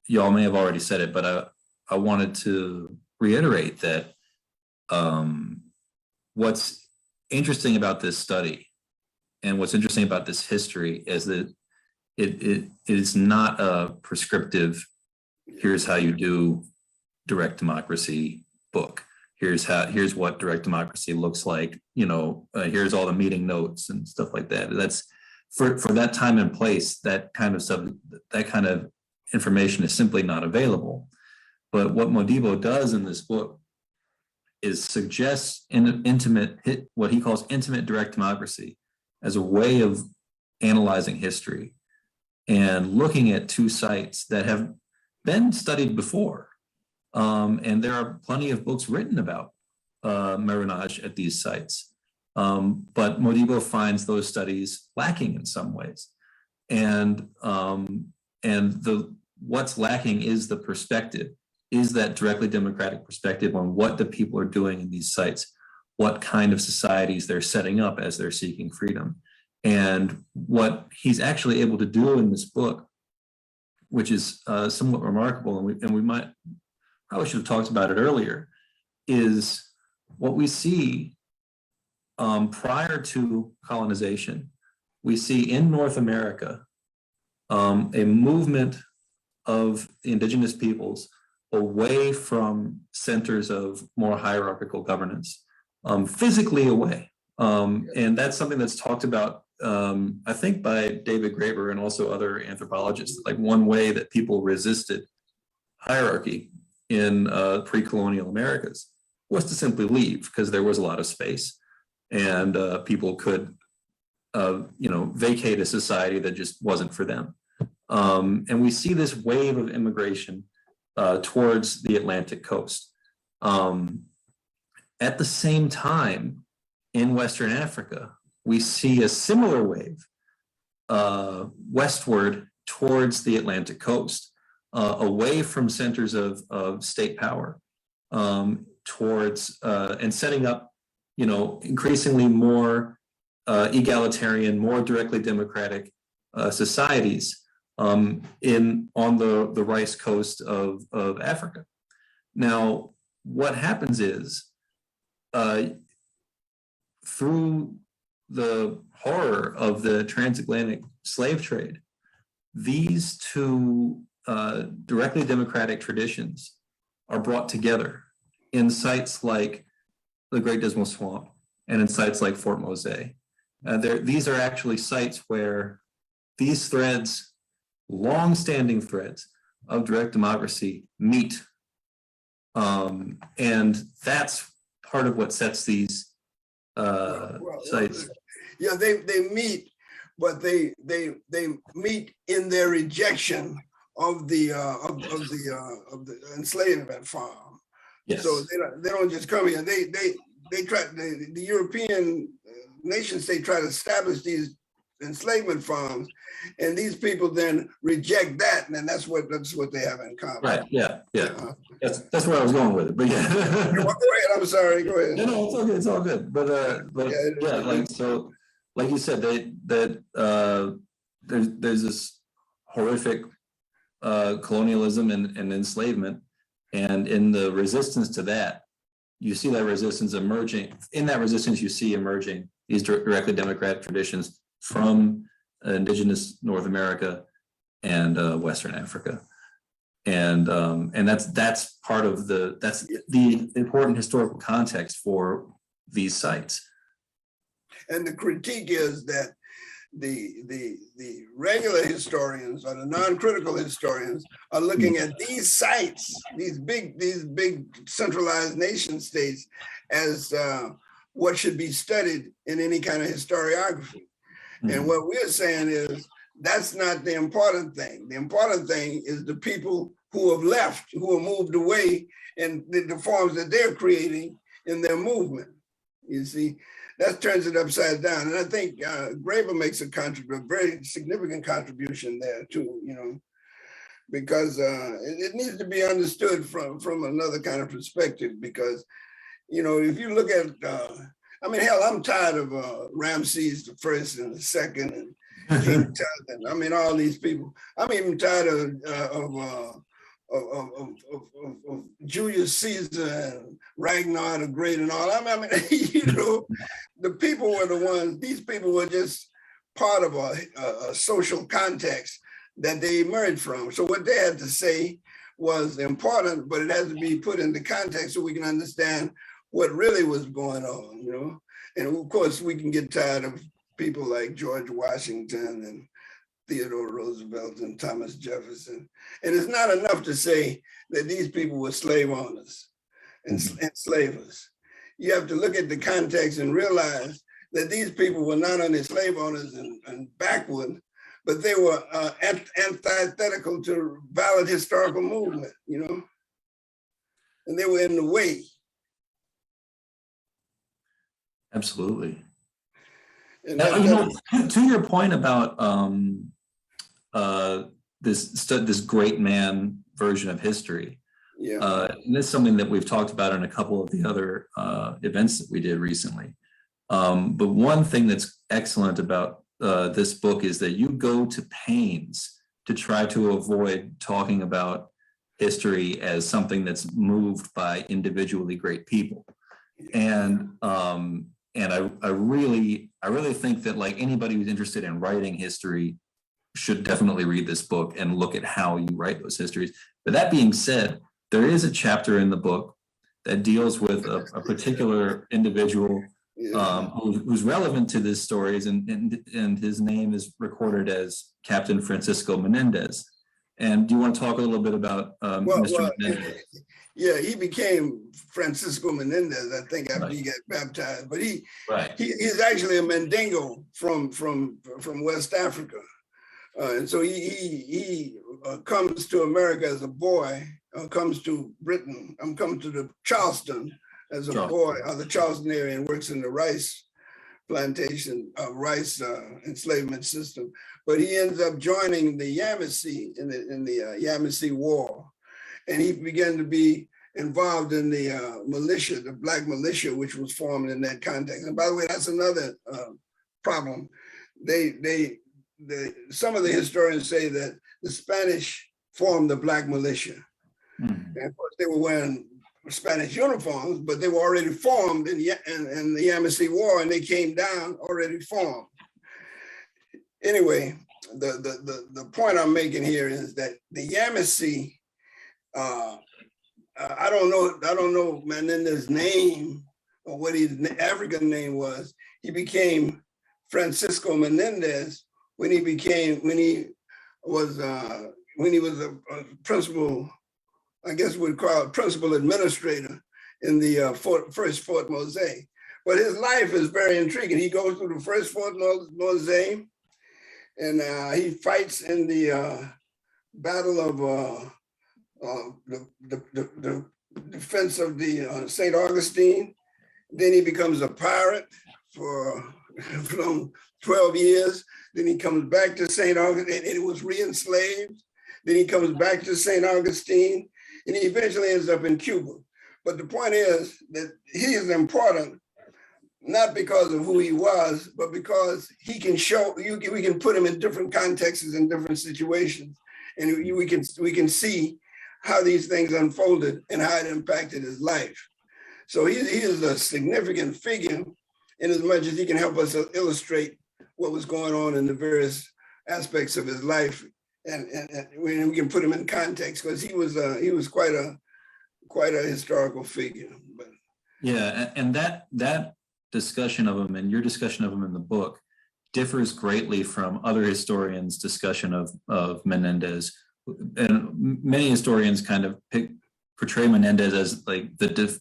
y'all may have already said it, but I wanted to reiterate that what's interesting about this study and what's interesting about this history is that it is not a prescriptive, here's how you do direct democracy book. Here's what direct democracy looks like. Here's all the meeting notes and stuff like that. That's for that time and place, that kind of stuff, that kind of information is simply not available. But what Modibo does in this book is suggests what he calls intimate direct democracy as a way of analyzing history and looking at two sites that have been studied before. And there are plenty of books written about maroonage at these sites. But Modibo finds those studies lacking in some ways. And what's lacking is the perspective, is that directly democratic perspective on what the people are doing in these sites, what kind of societies they're setting up as they're seeking freedom. And what he's actually able to do in this book, which is somewhat remarkable, and we might probably should have talked about it earlier, is what we see prior to colonization. We see in North America a movement of the indigenous peoples away from centers of more hierarchical governance, physically away. And that's something that's talked about, I think, by David Graeber and also other anthropologists. Like, one way that people resisted hierarchy in pre-colonial Americas was to simply leave, because there was a lot of space and people could vacate a society that just wasn't for them. And we see this wave of immigration towards the Atlantic coast. At the same time, in Western Africa, we see a similar wave westward towards the Atlantic coast, away from centers of state power, towards and setting up, increasingly more egalitarian, more directly democratic societies on the rice coast of Africa. Now, what happens is, through the horror of the transatlantic slave trade, these two directly democratic traditions are brought together in sites like the Great Dismal Swamp and in sites like Fort Mose. These are actually sites where these threads, long-standing threads of direct democracy, meet. And that's part of what sets these sites. Yeah, they meet, but they meet in their rejection of the enslavement farm. Yes. So they don't just come here. They try, the European nation state try to establish these enslavement farms, and these people then reject that, and that's what they have in common. Right. Yeah. That's where I was going with it. But yeah. Go ahead. I'm sorry. Go ahead. No, it's okay. It's all good. But like you said, there's this horrific colonialism and enslavement And in the resistance to that, you see that resistance emerging. In that resistance, you see emerging these directly democratic traditions from indigenous North America and Western Africa. And that's part of that's the important historical context for these sites. And the critique is that the regular historians or the non-critical historians are looking at these sites, these big centralized nation states, as what should be studied in any kind of historiography. Mm-hmm. And what we're saying is that's not the important thing. The important thing is the people who have left, who have moved away, and the forms that they're creating in their movement. You see, that turns it upside down. And I think Graeber makes a very significant contribution there too, you know, because it needs to be understood from another kind of perspective. Because, you know, if you look at, I mean, hell, I'm tired of Ramses the First and the Second and King Tut, and I mean, all these people. I'm even tired of Julius Caesar and Ragnar the Great and all. I mean, you know, the people were the ones, these people were just part of a social context that they emerged from. So what they had to say was important, but it has to be put into context so we can understand what really was going on, you know? And of course, we can get tired of people like George Washington and Theodore Roosevelt and Thomas Jefferson. And it's not enough to say that these people were slave owners and enslavers. You have to look at the context and realize that these people were not only slave owners and backward, but they were antithetical to valid historical movement, you know? And they were in the way. Absolutely. Now, you know, to your point about this great man version of history, and this is something that we've talked about in a couple of the other events that we did recently. But one thing that's excellent about this book is that you go to pains to try to avoid talking about history as something that's moved by individually great people. And I really think that, like, anybody who's interested in writing history should definitely read this book and look at how you write those histories. But that being said, there is a chapter in the book that deals with a particular individual who's relevant to these stories, and his name is recorded as Captain Francisco Menendez. And do you want to talk a little bit about Mr. Menendez? Yeah, he became Francisco Menendez, I think, after he got baptized. But he's actually a Mandingo from West Africa, and so he comes to America as a boy. Comes to Britain. Comes to the Charleston as a boy, the Charleston area, and works in the rice plantation, rice enslavement system. But he ends up joining the Yamasee in the Yamasee War. And he began to be involved in the militia, the Black militia, which was formed in that context. And by the way, that's another problem. Some of the historians say that the Spanish formed the Black militia. Mm-hmm. And of course, they were wearing Spanish uniforms, but they were already formed in the Yamasee War, and they came down already formed. Anyway, the point I'm making here is that the Yamasee, I don't know Menendez's name or what his African name was. He became Francisco Menendez when he was a principal, I guess we'd call it principal administrator in the first Fort Mose. But his life is very intriguing. He goes through the first Fort Mose, and he fights in the battle of the defense of the St. Augustine. Then he becomes a pirate for 12 years. Then he comes back to St. Augustine, and it was re-enslaved. Then he comes back to St. Augustine, and he eventually ends up in Cuba. But the point is that he is important, not because of who he was, but because he can show, we can put him in different contexts and different situations. And we can see how these things unfolded and how it impacted his life. So he is a significant figure in as much as he can help us illustrate what was going on in the various aspects of his life, and we can put him in context because he was quite a historical figure. But yeah, and that discussion of him and your discussion of him in the book differs greatly from other historians' discussion of Menendez. And many historians kind of portray Menendez as like the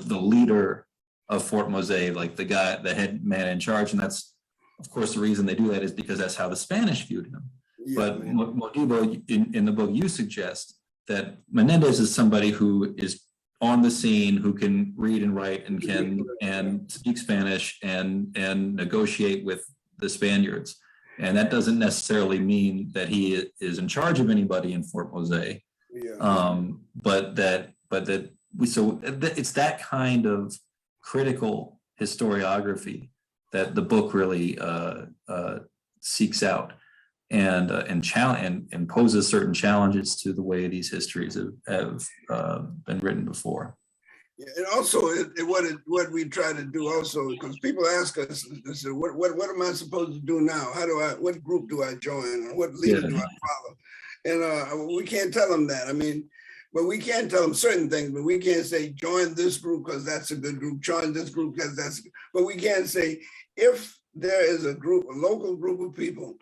leader of Fort Mose, like the head man in charge, and that's of course the reason they do that is because that's how the Spanish viewed him. Yeah, but Modibo, in the book, you suggest that Menendez is somebody who is on the scene, who can read and write and can speak Spanish and negotiate with the Spaniards. And that doesn't necessarily mean that he is in charge of anybody in Fort Mose. Yeah. It's that kind of critical historiography that the book really seeks out and poses certain challenges to the way these histories have been written before. Yeah, and also what we try to do also, because people ask us, what am I supposed to do now? What group do I join? Or what leader do I follow? And we can't tell them that. I mean, but we can tell them certain things, but we can't say join this group because that's a good group, join this group because that's, but we can say if there is a local group of people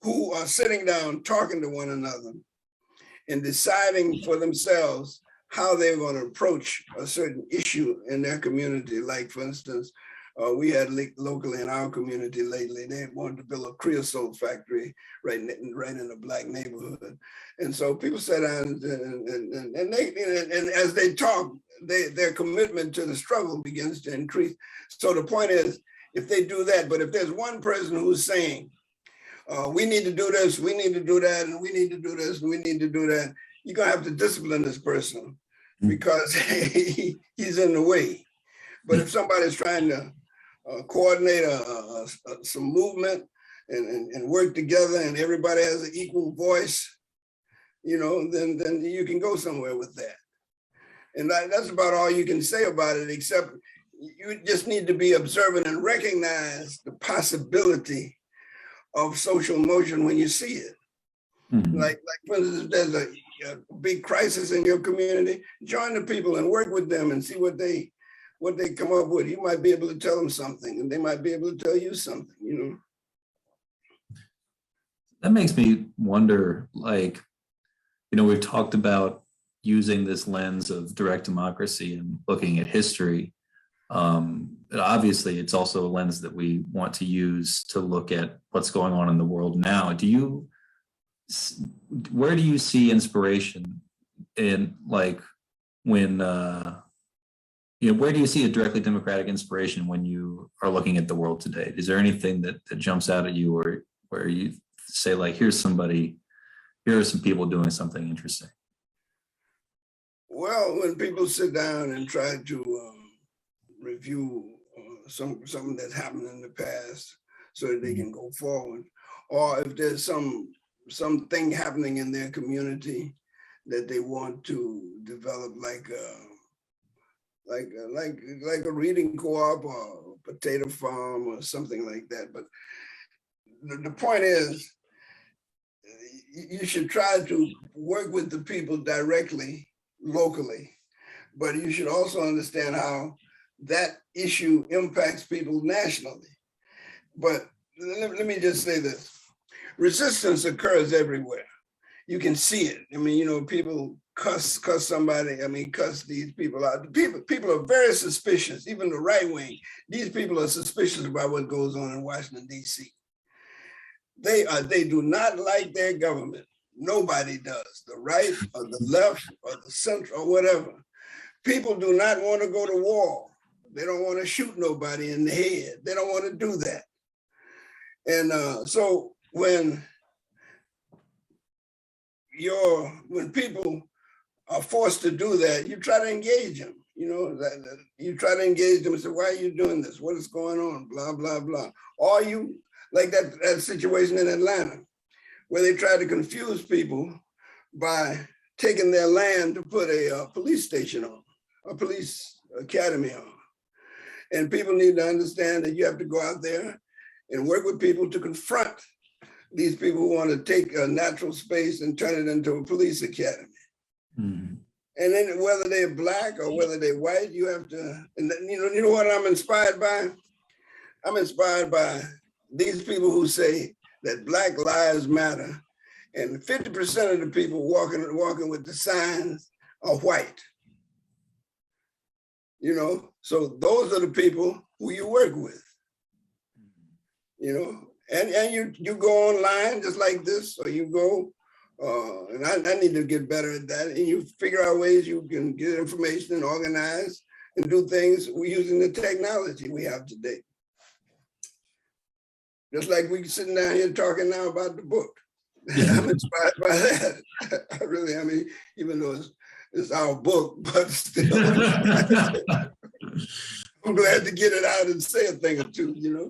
who are sitting down talking to one another and deciding for themselves how they're going to approach a certain issue in their community. Like, for instance, we had locally in our community lately, they wanted to build a creosote factory right in a Black neighborhood. And so people sat down and as they talk, their commitment to the struggle begins to increase. So the point is, if they do that, but if there's one person who's saying, we need to do this, we need to do that, and we need to do this, and we need to do that, you're gonna have to discipline this person because he's in the way. But if somebody's trying to coordinate some movement and work together and everybody has an equal voice, then you can go somewhere with that. And that's about all you can say about it, except you just need to be observant and recognize the possibility of social motion when you see it. Mm-hmm. Like for instance, if there's a big crisis in your community, join the people and work with them and see what they come up with. You might be able to tell them something and they might be able to tell you something, That makes me wonder, we've talked about using this lens of direct democracy and looking at history. But obviously, it's also a lens that we want to use to look at what's going on in the world now. Where do you see inspiration in, where do you see a directly democratic inspiration when you are looking at the world today? Is there anything that jumps out at you or where you say, here are some people doing something interesting? Well, when people sit down and try to review something that's happened in the past so that they can go forward, or if there's something happening in their community that they want to develop, like a reading co-op or a potato farm or something like that. But the point is, you should try to work with the people directly, locally, but you should also understand how that issue impacts people nationally. But let me just say this. Resistance occurs everywhere. You can see it. I mean, people cuss somebody, cuss these people out. People are very suspicious, even the right wing. These people are suspicious about what goes on in Washington, D.C. They do not like their government. Nobody does, the right or the left or the center or whatever. People do not want to go to war. They don't want to shoot nobody in the head. They don't want to do that. And so when people are forced to do that, you try to engage them. You try to engage them and say, why are you doing this? What is going on? Blah, blah, blah. Or you, like that situation in Atlanta, where they tried to confuse people by taken their land to put a police station on, a police academy on. And people need to understand that you have to go out there and work with people to confront these people who want to take a natural space and turn it into a police academy. Mm-hmm. And then whether they're Black or whether they're white, you have to, and you know what I'm inspired by? I'm inspired by these people who say that Black lives matter. And 50% of the people walking with the signs are white. You know, so those are the people who you work with. You know, and you go online just like this, or you go, and I need to get better at that. And you figure out ways you can get information and organize and do things using the technology we have today. Just like we sitting down here talking now about the book. I'm inspired by that. I mean, even though it's our book, but still, I'm glad to get it out and say a thing or two, you know.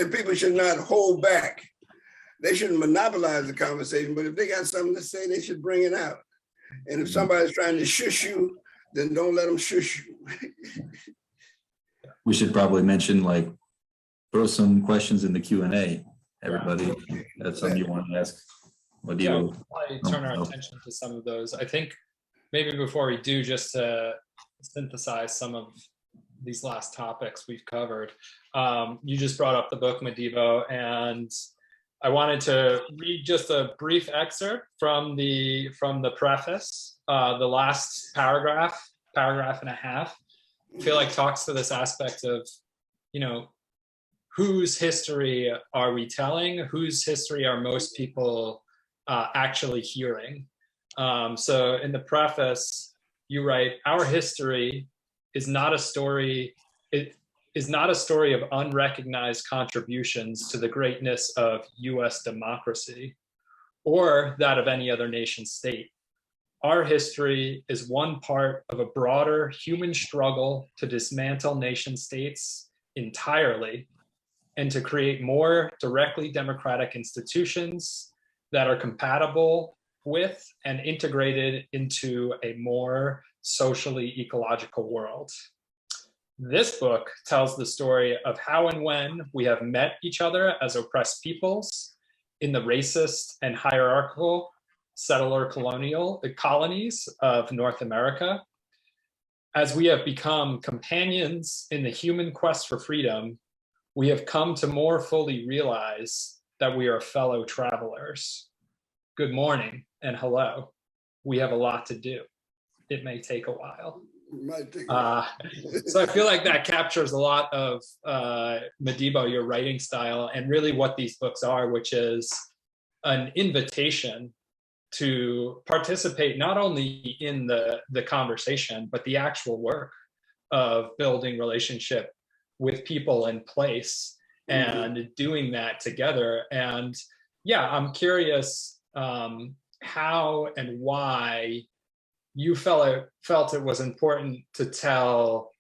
People should not hold back. They shouldn't monopolize the conversation, but if they got something to say, they should bring it out. And if somebody's trying to shush you, then don't let them shush you. We should probably mention, like, throw some questions in the Q&A. Everybody, that's something you want to ask. What do you turn our attention to some of those? I think maybe before we do, just to synthesize some of these last topics we've covered, you just brought up the book Madibo, and I wanted to read just a brief excerpt from the preface. The last paragraph and a half, I feel like talks to this aspect of, you know, whose history are we telling? Whose history are most people actually hearing? So in the preface, you write, "Our history is not a story. It is not a story of unrecognized contributions to the greatness of U.S. democracy or that of any other nation state. Our history is one part of a broader human struggle to dismantle nation states entirely and to create more directly democratic institutions that are compatible with and integrated into a more socially ecological world. This book tells the story of how and when we have met each other as oppressed peoples in the racist and hierarchical settler-colonial colonies of North America, as we have become companions in the human quest for freedom. We have come to more fully realize that we are fellow travelers. Good morning and hello. We have a lot to do. It may take a while." So I feel like that captures a lot of Madibo, your writing style, and really what these books are, which is an invitation to participate not only in the conversation, but the actual work of building relationship with people in place and doing that together. And yeah, I'm curious how and why you felt it was important to tell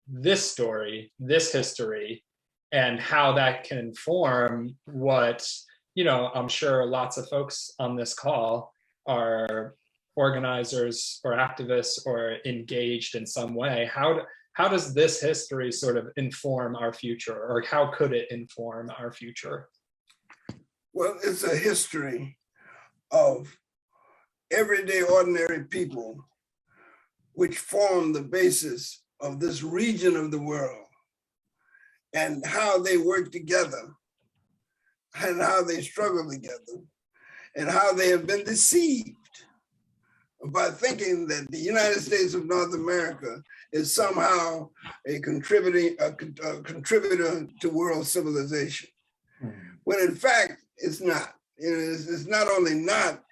this story, this history, and how that can inform what, you know, I'm sure lots of folks on this call are organizers or activists or engaged in some way. How does this history sort of inform our future, or how could it inform our future? Well, it's a history of everyday ordinary people which form the basis of this region of the world, and how they work together and how they struggle together and how they have been deceived by thinking that the United States of North America is somehow a contributor to world civilization, when in fact it's not. It's not only not,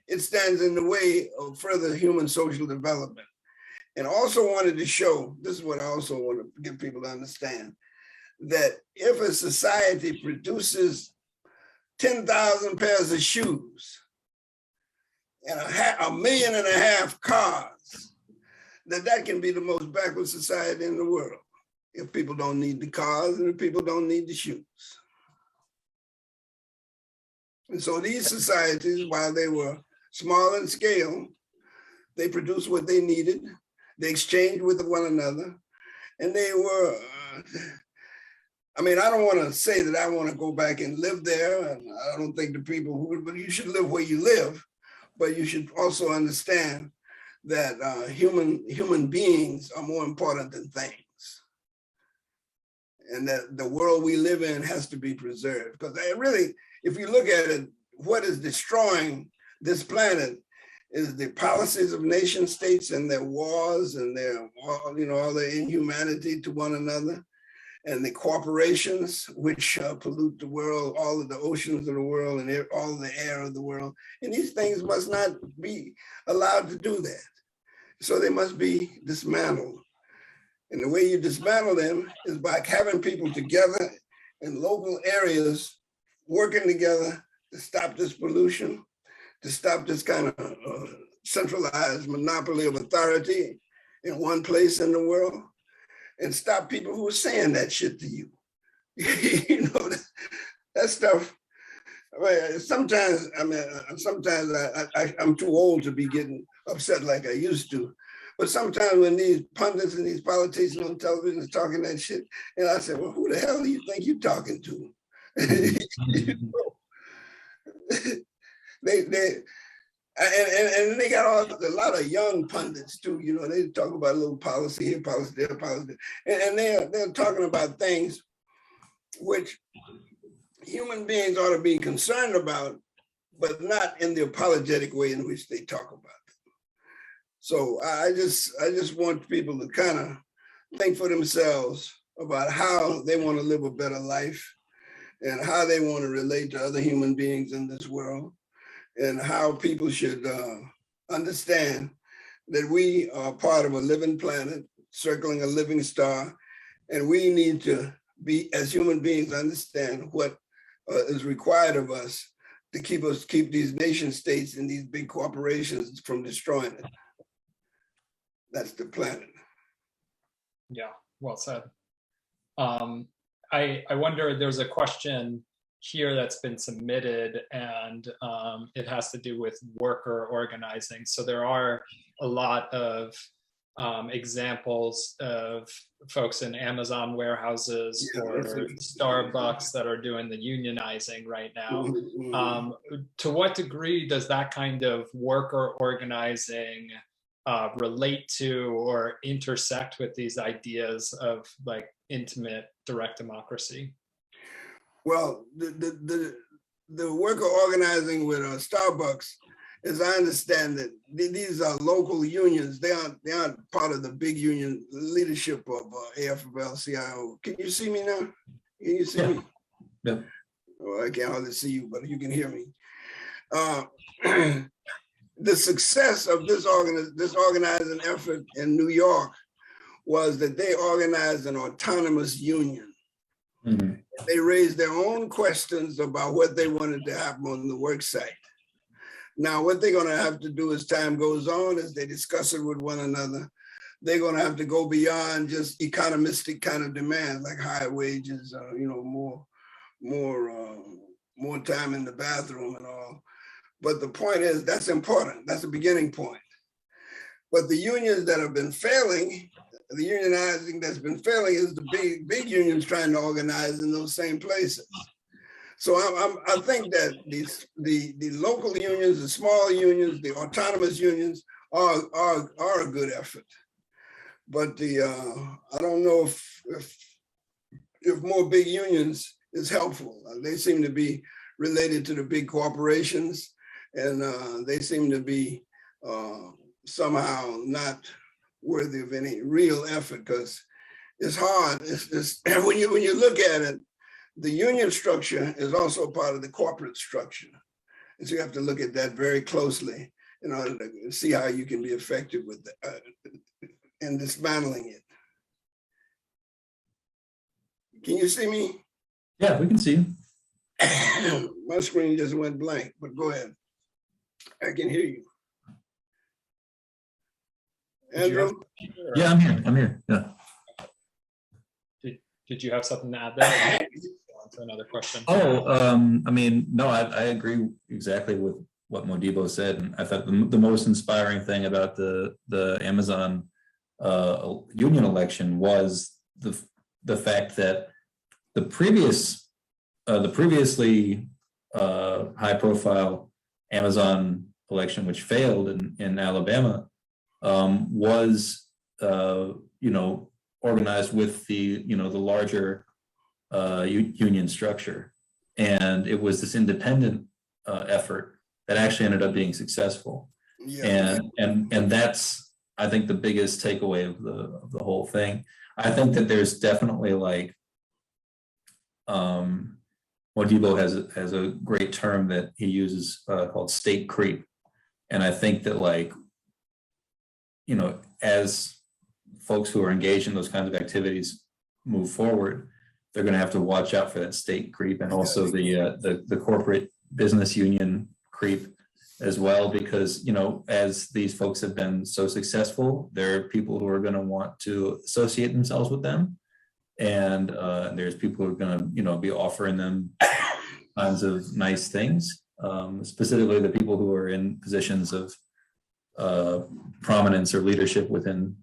it stands in the way of further human social development. And also wanted to show, this is what I also want to get people to understand, that if a society produces 10,000 pairs of shoes and 1.5 million cars, that can be the most backward society in the world if people don't need the cars and if people don't need the shoes. And so these societies, while they were small in scale. They produced what they needed. They exchanged with one another. And they were, I mean, I don't want to say that I want to go back and live there. And I don't think the people who would, but you should live where you live. But you should also understand that human beings are more important than things. And that the world we live in has to be preserved. Because really, if you look at it, what is destroying this planet is the policies of nation states and their wars and their, all their inhumanity to one another, and the corporations which pollute the world, all of the oceans of the world and all of the air of the world. And these things must not be allowed to do that. So they must be dismantled. And the way you dismantle them is by having people together in local areas, working together to stop this pollution, to stop this kind of centralized monopoly of authority in one place in the world, and stop people who are saying that shit to you. That stuff. Sometimes I'm too old to be getting upset like I used to. But sometimes when these pundits and these politicians on television are talking that shit, and I say, well, who the hell do you think you're talking to? And they got a lot of young pundits too. They talk about a little policy here, policy there, policy there. And they're talking about things which human beings ought to be concerned about, but not in the apologetic way in which they talk about it. So I just want people to kind of think for themselves about how they want to live a better life and how they want to relate to other human beings in this world, and how people should understand that we are part of a living planet, circling a living star, and we need to be, as human beings, understand what is required of us to keep these nation states and these big corporations from destroying it. That's the planet. Yeah, well said. I wonder, there's a question here that's been submitted, and it has to do with worker organizing. So there are a lot of examples of folks in Amazon warehouses or Starbucks that are doing the unionizing right now. To what degree does that kind of worker organizing relate to or intersect with these ideas of like intimate direct democracy? Well, the worker organizing with Starbucks, as I understand it, these are local unions. They aren't part of the big union leadership of AFL-CIO. Can you see me now? Can you see me? Yeah. Well, I can't hardly see you, but you can hear me. The success of this organizing effort in New York was that they organized an autonomous union. Mm-hmm. They raised their own questions about what they wanted to happen on the work site. Now, what they're going to have to do as time goes on, as they discuss it with one another, they're going to have to go beyond just economistic kind of demand, like higher wages, more time in the bathroom and all. But the point is, that's important. That's a beginning point. But the unions that have been failing, the unionizing that's been failing is the big unions trying to organize in those same places. So I think that the local unions, the small unions, the autonomous unions are a good effort. But I don't know if more big unions is helpful. They seem to be related to the big corporations, and they seem to be somehow not worthy of any real effort, because it's hard. When you look at it, the union structure is also part of the corporate structure. And so you have to look at that very closely in order to see how you can be effective with in dismantling it. Can you see me? Yeah, we can see you. My screen just went blank, but go ahead. I can hear you. Andrew? Yeah, I'm here. Yeah. Did you have something to add there? On to another question. Oh, I mean, no, I agree exactly with what Modibo said, and I thought the most inspiring thing about the Amazon union election was the fact that the previously high profile Amazon election, which failed in Alabama, was organized with the larger union structure, and it was this independent effort that actually ended up being successful. Yeah. And that's, I think, the biggest takeaway of the whole thing. I think that there's definitely like Modibo has a great term that he uses called state creep, and I think that, like, as folks who are engaged in those kinds of activities move forward, they're going to have to watch out for that state creep, and also the corporate business union creep as well, because as these folks have been so successful, there are people who are going to want to associate themselves with them, and there's people who are going to be offering them kinds of nice things, specifically the people who are in positions of prominence or leadership within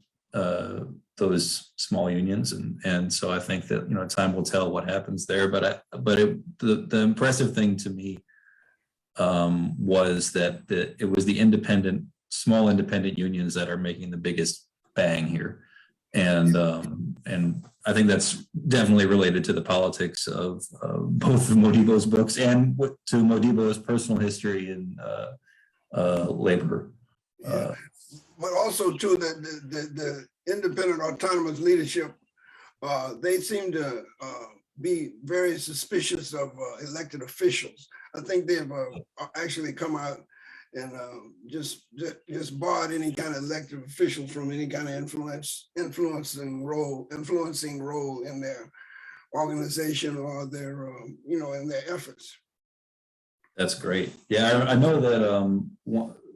those small unions, and so I think that time will tell what happens there. But the impressive thing to me was that it was the small independent unions that are making the biggest bang here, and I think that's definitely related to the politics of both of Modibo's books and to Modibo's personal history in labor. But also too the independent autonomous leadership, they seem to be very suspicious of elected officials. I think they've actually come out and just barred any kind of elected officials from any kind of influencing role in their organization or their in their efforts. That's great. Yeah, I know that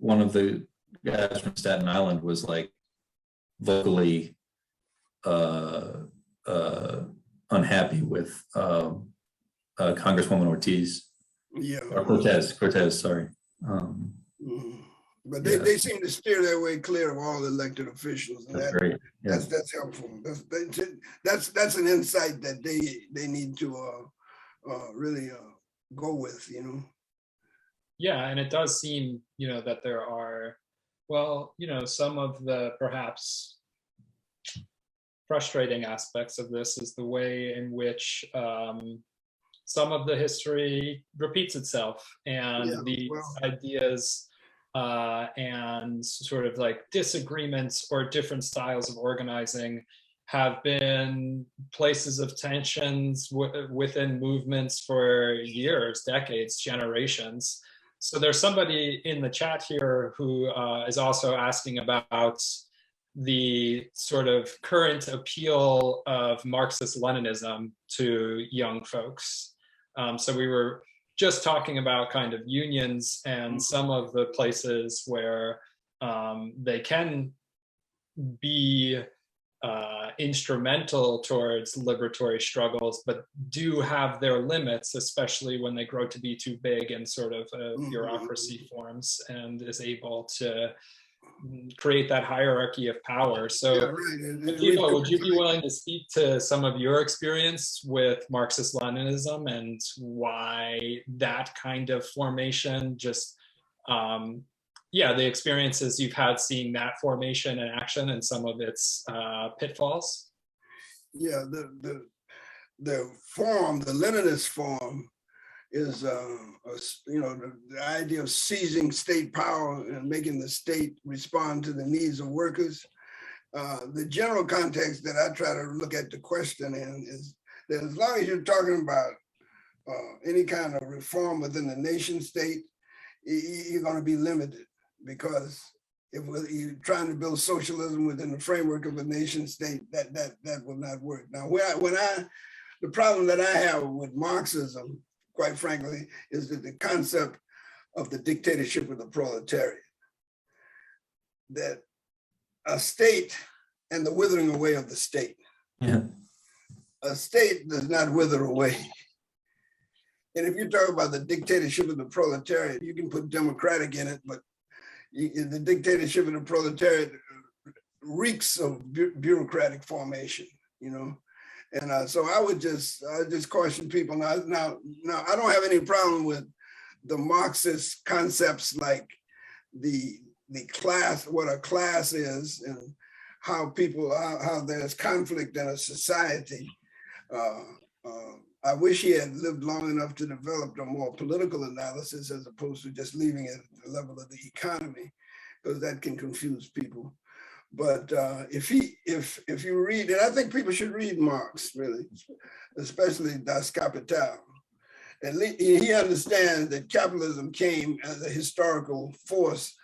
one of the guys from Staten Island was like vocally unhappy with Congresswoman Ortiz. Yeah. Or Cortez, sorry. But they seem to steer their way clear of all elected officials. And that's great. Yeah. That's helpful. That's an insight that they need to really go with, Yeah, and it does seem, that there are, some of the perhaps frustrating aspects of this is the way in which some of the history repeats itself, and these ideas and sort of like disagreements or different styles of organizing have been places of tensions within movements for years, decades, generations. So there's somebody in the chat here who is also asking about the sort of current appeal of Marxist-Leninism to young folks. So we were just talking about kind of unions and some of the places where they can be instrumental towards liberatory struggles, but do have their limits, especially when they grow to be too big and sort of a bureaucracy forms and is able to create that hierarchy of power. So, Madibo, would you be willing to speak to some of your experience with Marxist-Leninism and why that kind of formation just, the experiences you've had seeing that formation in action and some of its pitfalls? Yeah, the form, the Leninist form, is the idea of seizing state power and making the state respond to the needs of workers. The general context that I try to look at the question in is that as long as you're talking about any kind of reform within the nation state, you're going to be limited, because if you're trying to build socialism within the framework of a nation state, that will not work. Now, the problem that I have with Marxism, quite frankly, is that the concept of the dictatorship of the proletariat, that a state and the withering away of the state. Yeah. A state does not wither away. And if you talk about the dictatorship of the proletariat, you can put democratic in it, but the dictatorship of the proletariat reeks of bureaucratic formation, you know. And so I would just caution people now. I don't have any problem with the Marxist concepts like the class, what a class is, and how there's conflict in a society. I wish he had lived long enough to develop a more political analysis as opposed to just leaving it at the level of the economy, because that can confuse people. But if you read, and I think people should read Marx, really, especially Das Kapital. At least he understands that capitalism came as a historical force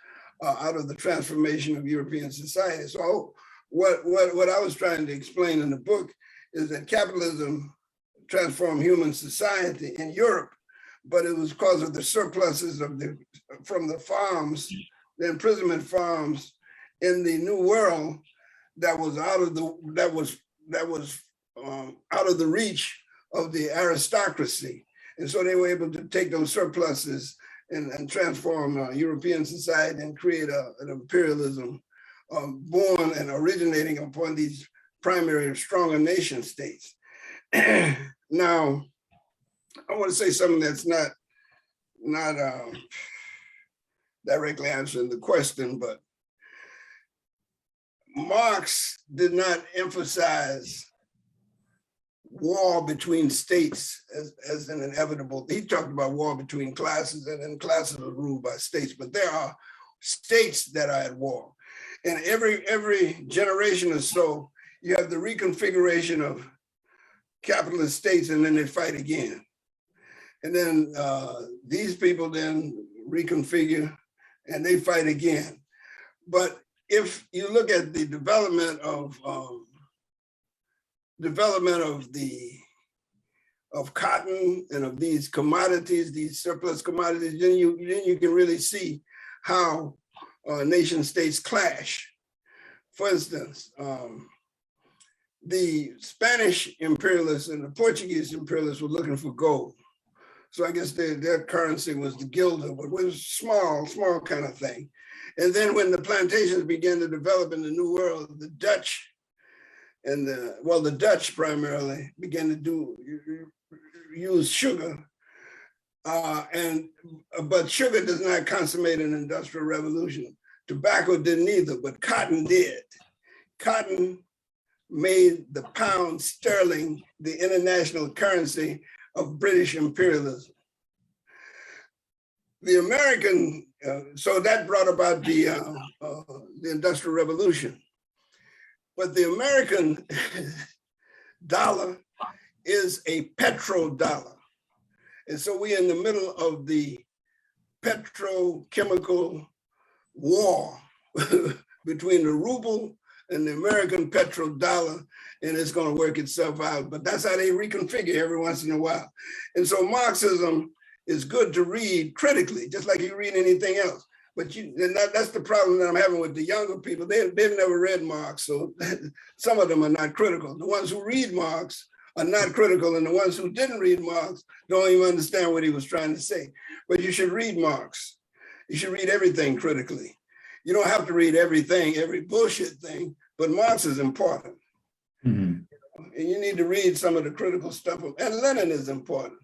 out of the transformation of European society. So what I was trying to explain in the book is that capitalism transformed human society in Europe, but it was because of the surpluses from the farms, the imprisonment farms in the New World that was out of the reach of the aristocracy. And so they were able to take those surpluses and transform European society and create an imperialism born and originating upon these primary stronger nation states. Now, I want to say something that's not directly answering the question, but Marx did not emphasize war between states as an inevitable. He talked about war between classes, and then classes are ruled by states, but there are states that are at war. And every generation or so, you have the reconfiguration of capitalist states, and then they fight again. And then these people then reconfigure and they fight again. But if you look at the development of cotton and of these commodities, these surplus commodities, then you can really see how nation states clash. For instance, the Spanish imperialists and the Portuguese imperialists were looking for gold. So I guess their currency was the guilder, but it was small kind of thing. And then when the plantations began to develop in the New World, the Dutch and the Dutch primarily began to use sugar. But sugar does not consummate an industrial revolution. Tobacco didn't either, but cotton did. Cotton made the pound sterling the international currency of British imperialism. The American, so that brought about the Industrial Revolution. But the American dollar is a petrodollar. And so we're in the middle of the petrochemical war between the ruble and the American petrodollar, and it's going to work itself out. But that's how they reconfigure every once in a while. And so Marxism is good to read critically, just like you read anything else. But that's the problem that I'm having with the younger people. They've never read Marx, so some of them are not critical. The ones who read Marx are not critical, and the ones who didn't read Marx don't even understand what he was trying to say. But you should read Marx. You should read everything critically. You don't have to read everything, every bullshit thing, but Marx is important. Mm-hmm. And you need to read some of the critical stuff. And Lenin is important.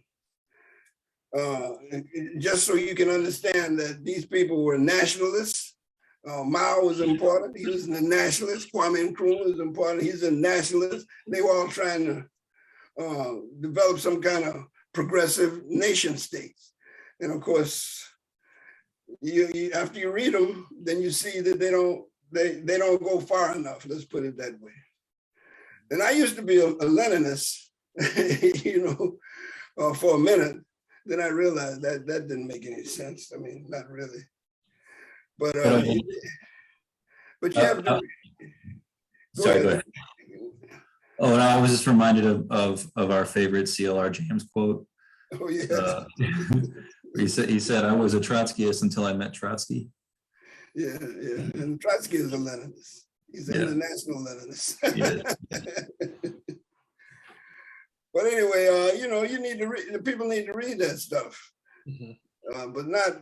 Just so you can understand that these people were nationalists. Mao was important. He was a nationalist. Kwame Nkrumah was important. He's a nationalist. They were all trying to develop some kind of progressive nation states. And of course, you after you read them, then you see that they don't go far enough. Let's put it that way. And I used to be a Leninist, for a minute. Then I realized that didn't make any sense. I mean, not really. But you have to. Sorry, go ahead. Oh, and I was just reminded of our favorite CLR James quote. Oh yeah. He said, "I was a Trotskyist until I met Trotsky." Yeah. And Trotsky is a Leninist. He's an international Leninist. But anyway, you know, you need to read. The people need to read that stuff, but not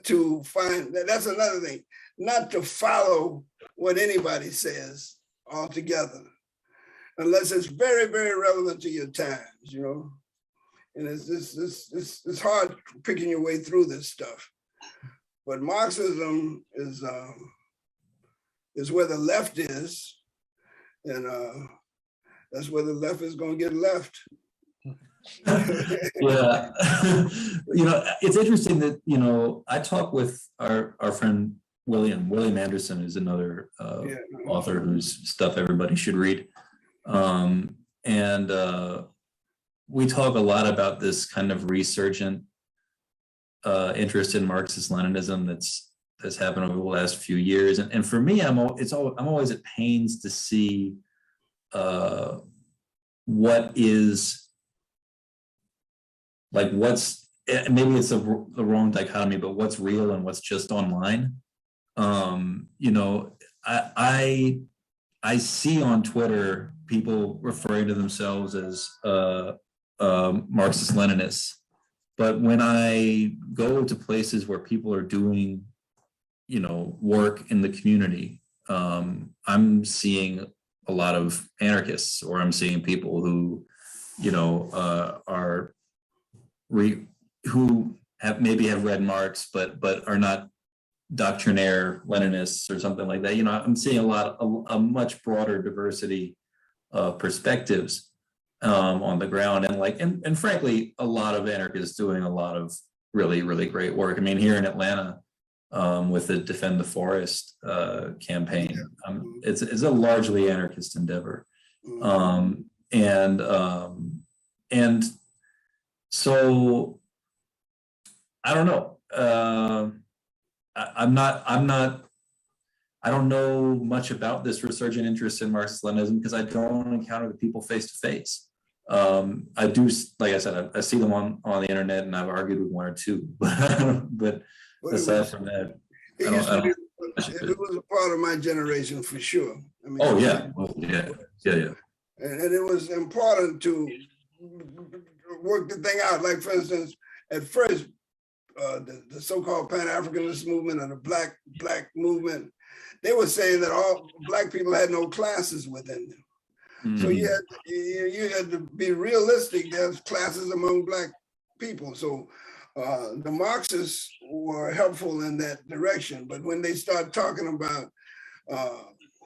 to find. That's another thing. Not to follow what anybody says altogether, unless it's very, very relevant to your times. You know, and it's hard picking your way through this stuff. But Marxism is where the left is, and that's where the left is going to get left. Yeah, you know, it's interesting that, you know, I talk with our friend William Anderson, is another author whose stuff everybody should read, and we talk a lot about this kind of resurgent interest in Marxist-Leninism that's happened over the last few years, and for me, I'm always at pains to see what is, like, what's, maybe it's the wrong dichotomy, but what's real and what's just online. You know, I see on Twitter people referring to themselves as Marxist-Leninists, but when I go to places where people are doing, you know, work in the community, I'm seeing a lot of anarchists, or I'm seeing people who, you know, who have read Marx, but are not doctrinaire Leninists or something like that. You know, I'm seeing a much broader diversity of perspectives on the ground, and frankly, a lot of anarchists doing a lot of really, really great work. I mean, here in Atlanta, with the Defend the Forest campaign, it's a largely anarchist endeavor, and so I don't know. I don't know much about this resurgent interest in Marxist-Leninism because I don't encounter the people face to face. I do, like I said, I see them on the internet, and I've argued with one or two, but aside from that, it was a part of my generation for sure. I mean, oh yeah, yeah. And it was important to work the thing out. Like, for instance, at first, the so-called Pan-Africanist movement and the black movement, they were saying that all Black people had no classes within them. So you had to be realistic. There's classes among Black people. So the Marxists were helpful in that direction. But when they start talking about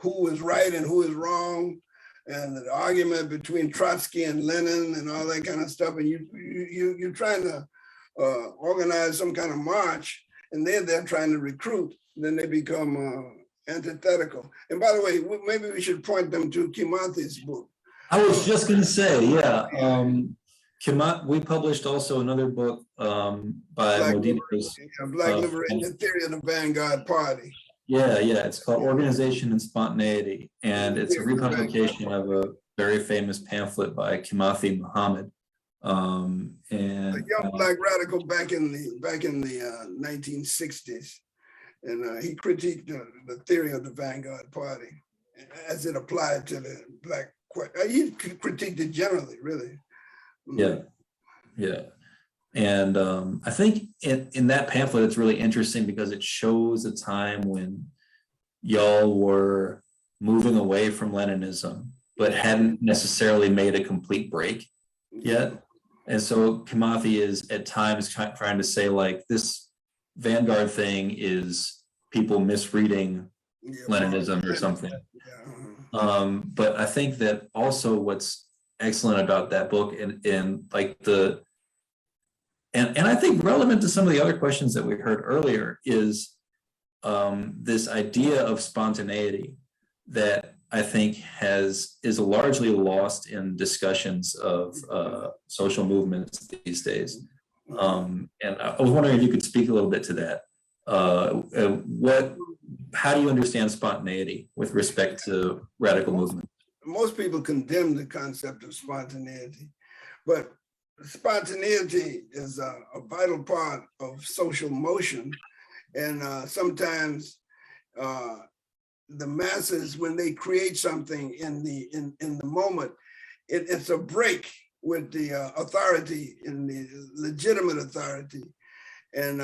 who is right and who is wrong, and the argument between Trotsky and Lenin and all that kind of stuff, and you're trying to organize some kind of march, and they're trying to recruit, then they become antithetical. And by the way, maybe we should point them to Kimathi's book. I was just going to say, yeah. We published also another book by Modibo. Black Liberation, the Theory of the Vanguard Party. Yeah, it's called Organization and Spontaneity, and it's a republication of a very famous pamphlet by Kimathi Muhammad. And a young Black radical back in the 1960s, and he critiqued the theory of the Vanguard Party as it applied to the Black. He critiqued it generally, really. Yeah. And I think in that pamphlet, it's really interesting because it shows a time when y'all were moving away from Leninism, but hadn't necessarily made a complete break yet. And so Kimathi is at times trying to say, like, this Vanguard thing is people misreading Leninism or something. But I think that also what's excellent about that book and like and I think relevant to some of the other questions that we heard earlier is this idea of spontaneity that I think is largely lost in discussions of social movements these days. And I was wondering if you could speak a little bit to that. How do you understand spontaneity with respect to radical movement? Most people condemn the concept of spontaneity, but spontaneity is a vital part of social motion. And sometimes the masses, when they create something in the moment, it's a break with the authority and the legitimate authority. And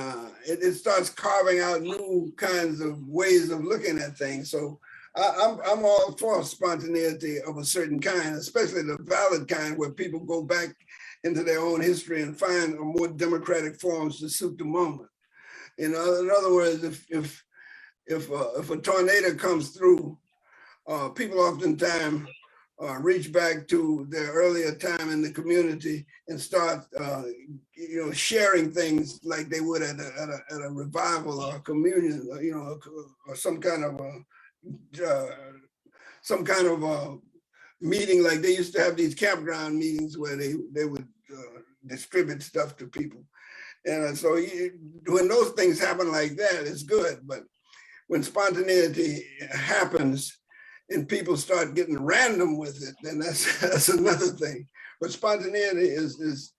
it starts carving out new kinds of ways of looking at things. So I'm all for spontaneity of a certain kind, especially the valid kind where people go back into their own history and find a more democratic forms to suit the moment. In other words, if a tornado comes through, people oftentimes reach back to their earlier time in the community and start, sharing things like they would at a revival or a communion, or some kind of a meeting. Like they used to have these campground meetings where they would distribute stuff to people. And so when those things happen like that, it's good. But when spontaneity happens and people start getting random with it, then that's another thing. But spontaneity is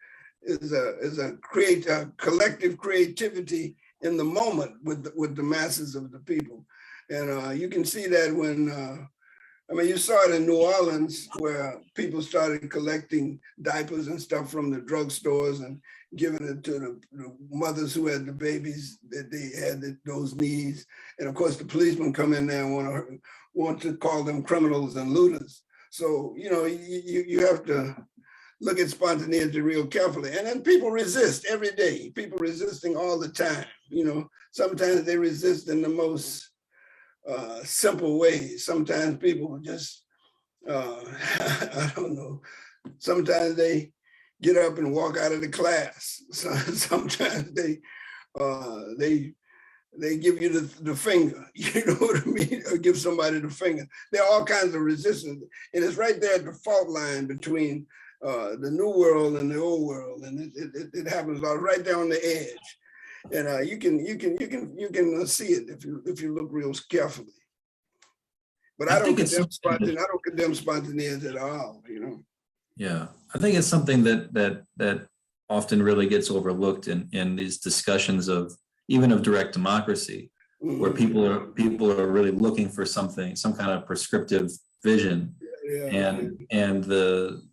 a collective creativity in the moment with the masses of the people. And you can see that when, you saw it in New Orleans where people started collecting diapers and stuff from the drugstores and giving it to the mothers who had the babies that they had those needs. And of course, the policemen come in there and want to call them criminals and looters. So, you have to look at spontaneity real carefully. And then people resist every day. People resisting all the time. Sometimes they resist in the most simple ways. Sometimes people just, I don't know, sometimes they get up and walk out of the class. Sometimes they give you the finger, you know what I mean? Or give somebody the finger. There are all kinds of resistance. And it's right there at the fault line between the new world and the old world. And it happens right there on the edge. And you can see it if you look real carefully. But I don't condemn spontaneity at all, Yeah, I think it's something that often really gets overlooked in these discussions of direct democracy, where people are really looking for some kind of prescriptive vision, and the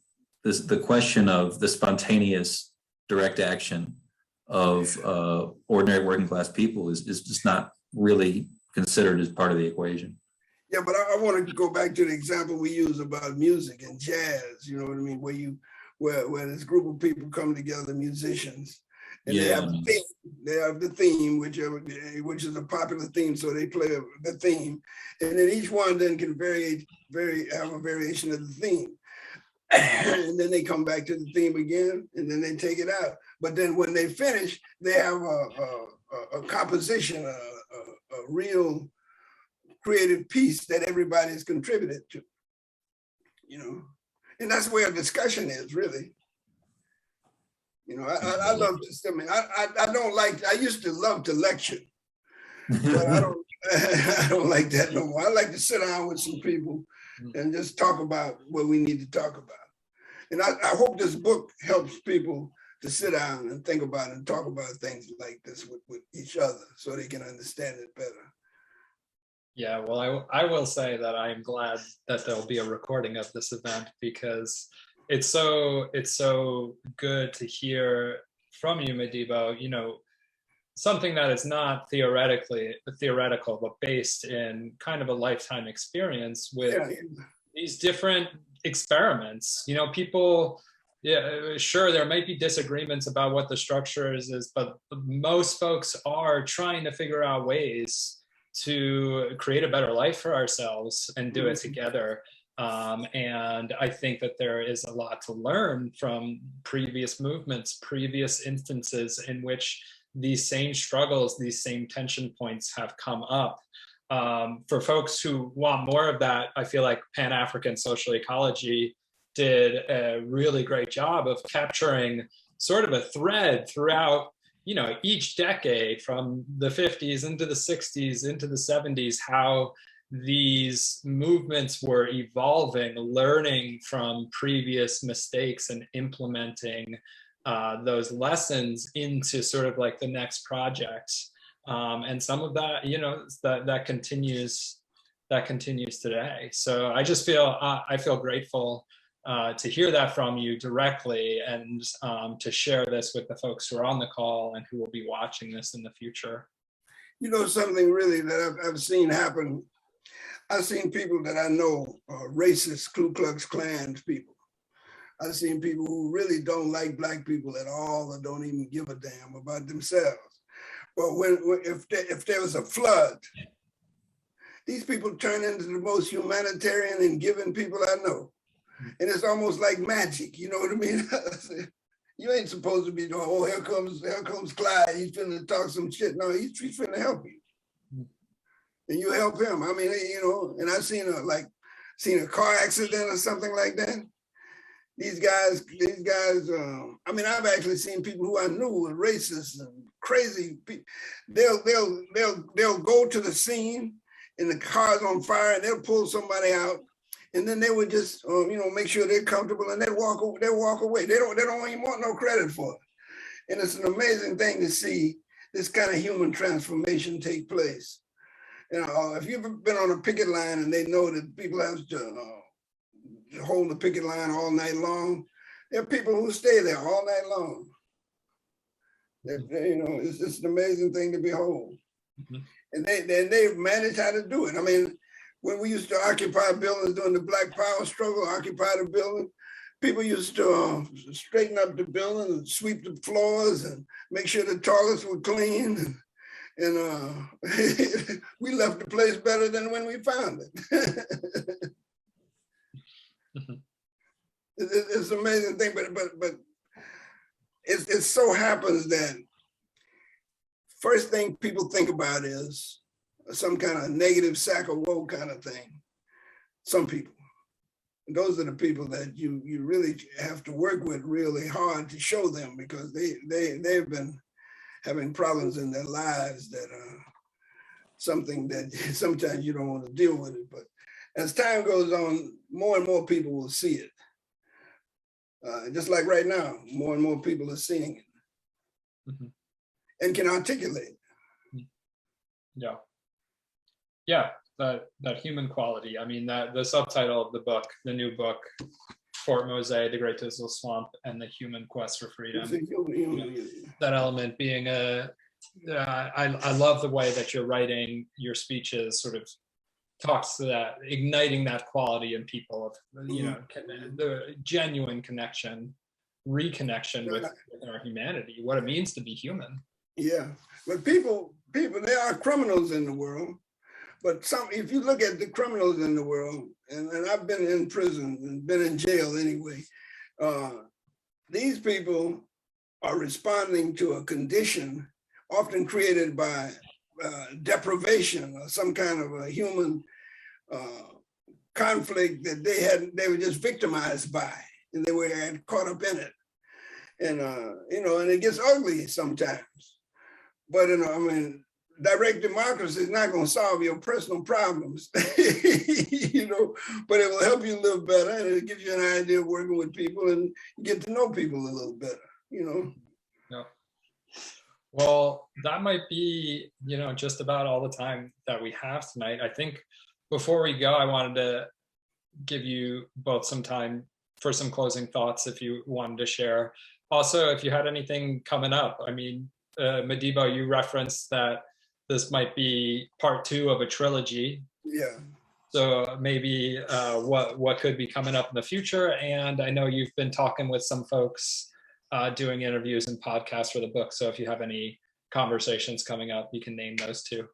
question of the spontaneous direct action of ordinary working class people is just not really considered as part of the equation. Yeah, but I want to go back to the example we use about music and jazz, you know what I mean, where this group of people come together, musicians, and they have the theme, which is a popular theme, so they play the theme, and then each one then can have a variation of the theme. And then they come back to the theme again, and then they take it out. But then when they finish, they have a composition, a real creative piece that everybody's contributed to, and that's where discussion is really. I love to, I used to love to lecture, but I don't like that no more. I like to sit down with some people and just talk about what we need to talk about. And I hope this book helps people to sit down and think about and talk about things like this with each other so they can understand it better. Yeah, well, I will say that I am glad that there'll be a recording of this event, because it's so good to hear from you, Madibo, something that is not theoretical, but based in kind of a lifetime experience with these different experiments. People, sure, there might be disagreements about what the structure is, but most folks are trying to figure out ways to create a better life for ourselves and do it together. And I think that there is a lot to learn from previous movements, previous instances in which these same struggles, these same tension points have come up. For folks who want more of that, I feel like Pan-African social ecology did a really great job of capturing sort of a thread throughout each decade, from the 50s into the 60s into the 70s, how these movements were evolving, learning from previous mistakes and implementing those lessons into sort of like the next project. And some of that, that continues today. So I just feel, I feel grateful to hear that from you directly and to share this with the folks who are on the call and who will be watching this in the future. You know, something really that I've seen happen. I've seen people that I know, racist Ku Klux Klan people. I've seen people who really don't like Black people at all or don't even give a damn about themselves. But if there was a flood, these people turn into the most humanitarian and giving people I know. And it's almost like magic, you know what I mean? You ain't supposed to be, oh, here comes Clyde, he's finna talk some shit. No, he's finna help you. And you help him. I mean, you know, and I've seen a car accident or something like that. These guys, I mean, I've actually seen people who I knew were racist and crazy people. They'll go to the scene and the car's on fire and they'll pull somebody out. And then they would just, you know, make sure they're comfortable and they'll walk away. They don't even want no credit for it. And it's an amazing thing to see this kind of human transformation take place. You know, if you've ever been on a picket line and they know that people have to hold the picket line all night long, there are people who stay there all night long. You know, it's just an amazing thing to behold. Mm-hmm. And they've managed how to do it. I mean, when we used to occupy buildings during the Black Power struggle, occupy the building, people used to straighten up the building and sweep the floors and make sure the toilets were clean. And we left the place better than when we found it. It's an amazing thing, but it so happens that first thing people think about is some kind of negative sack of woe kind of thing. Some people. And those are the people that you really have to work with really hard to show them, because they've been having problems in their lives that are something that sometimes you don't want to deal with it. But as time goes on, more and more people will see it. Just like right now, more and more people are seeing it. Mm-hmm. And can articulate. Yeah. Yeah, that human quality. I mean, that the subtitle of the book, the new book, Fort Mose, The Great Dismal Swamp, and the Human Quest for Freedom. That element being I love the way that you're writing your speeches, sort of talks to that, igniting that quality in people of, you know, the genuine connection, reconnection with our humanity, what it means to be human. Yeah, but people, there are criminals in the world. But if you look at the criminals in the world, and I've been in prison and been in jail anyway, these people are responding to a condition often created by deprivation or some kind of a human conflict that they were just victimized by, and they were caught up in it. And, you know, and it gets ugly sometimes. But, you know, I mean, direct democracy is not going to solve your personal problems, you know, but it will help you live better, and it gives you an idea of working with people and get to know people a little better, you know. Yeah. Well, that might be, you know, just about all the time that we have tonight. I think before we go, I wanted to give you both some time for some closing thoughts if you wanted to share. Also, if you had anything coming up, I mean, Madibo, you referenced that this might be part 2 of a trilogy. Yeah. So maybe what could be coming up in the future. And I know you've been talking with some folks doing interviews and podcasts for the book. So if you have any conversations coming up, you can name those too.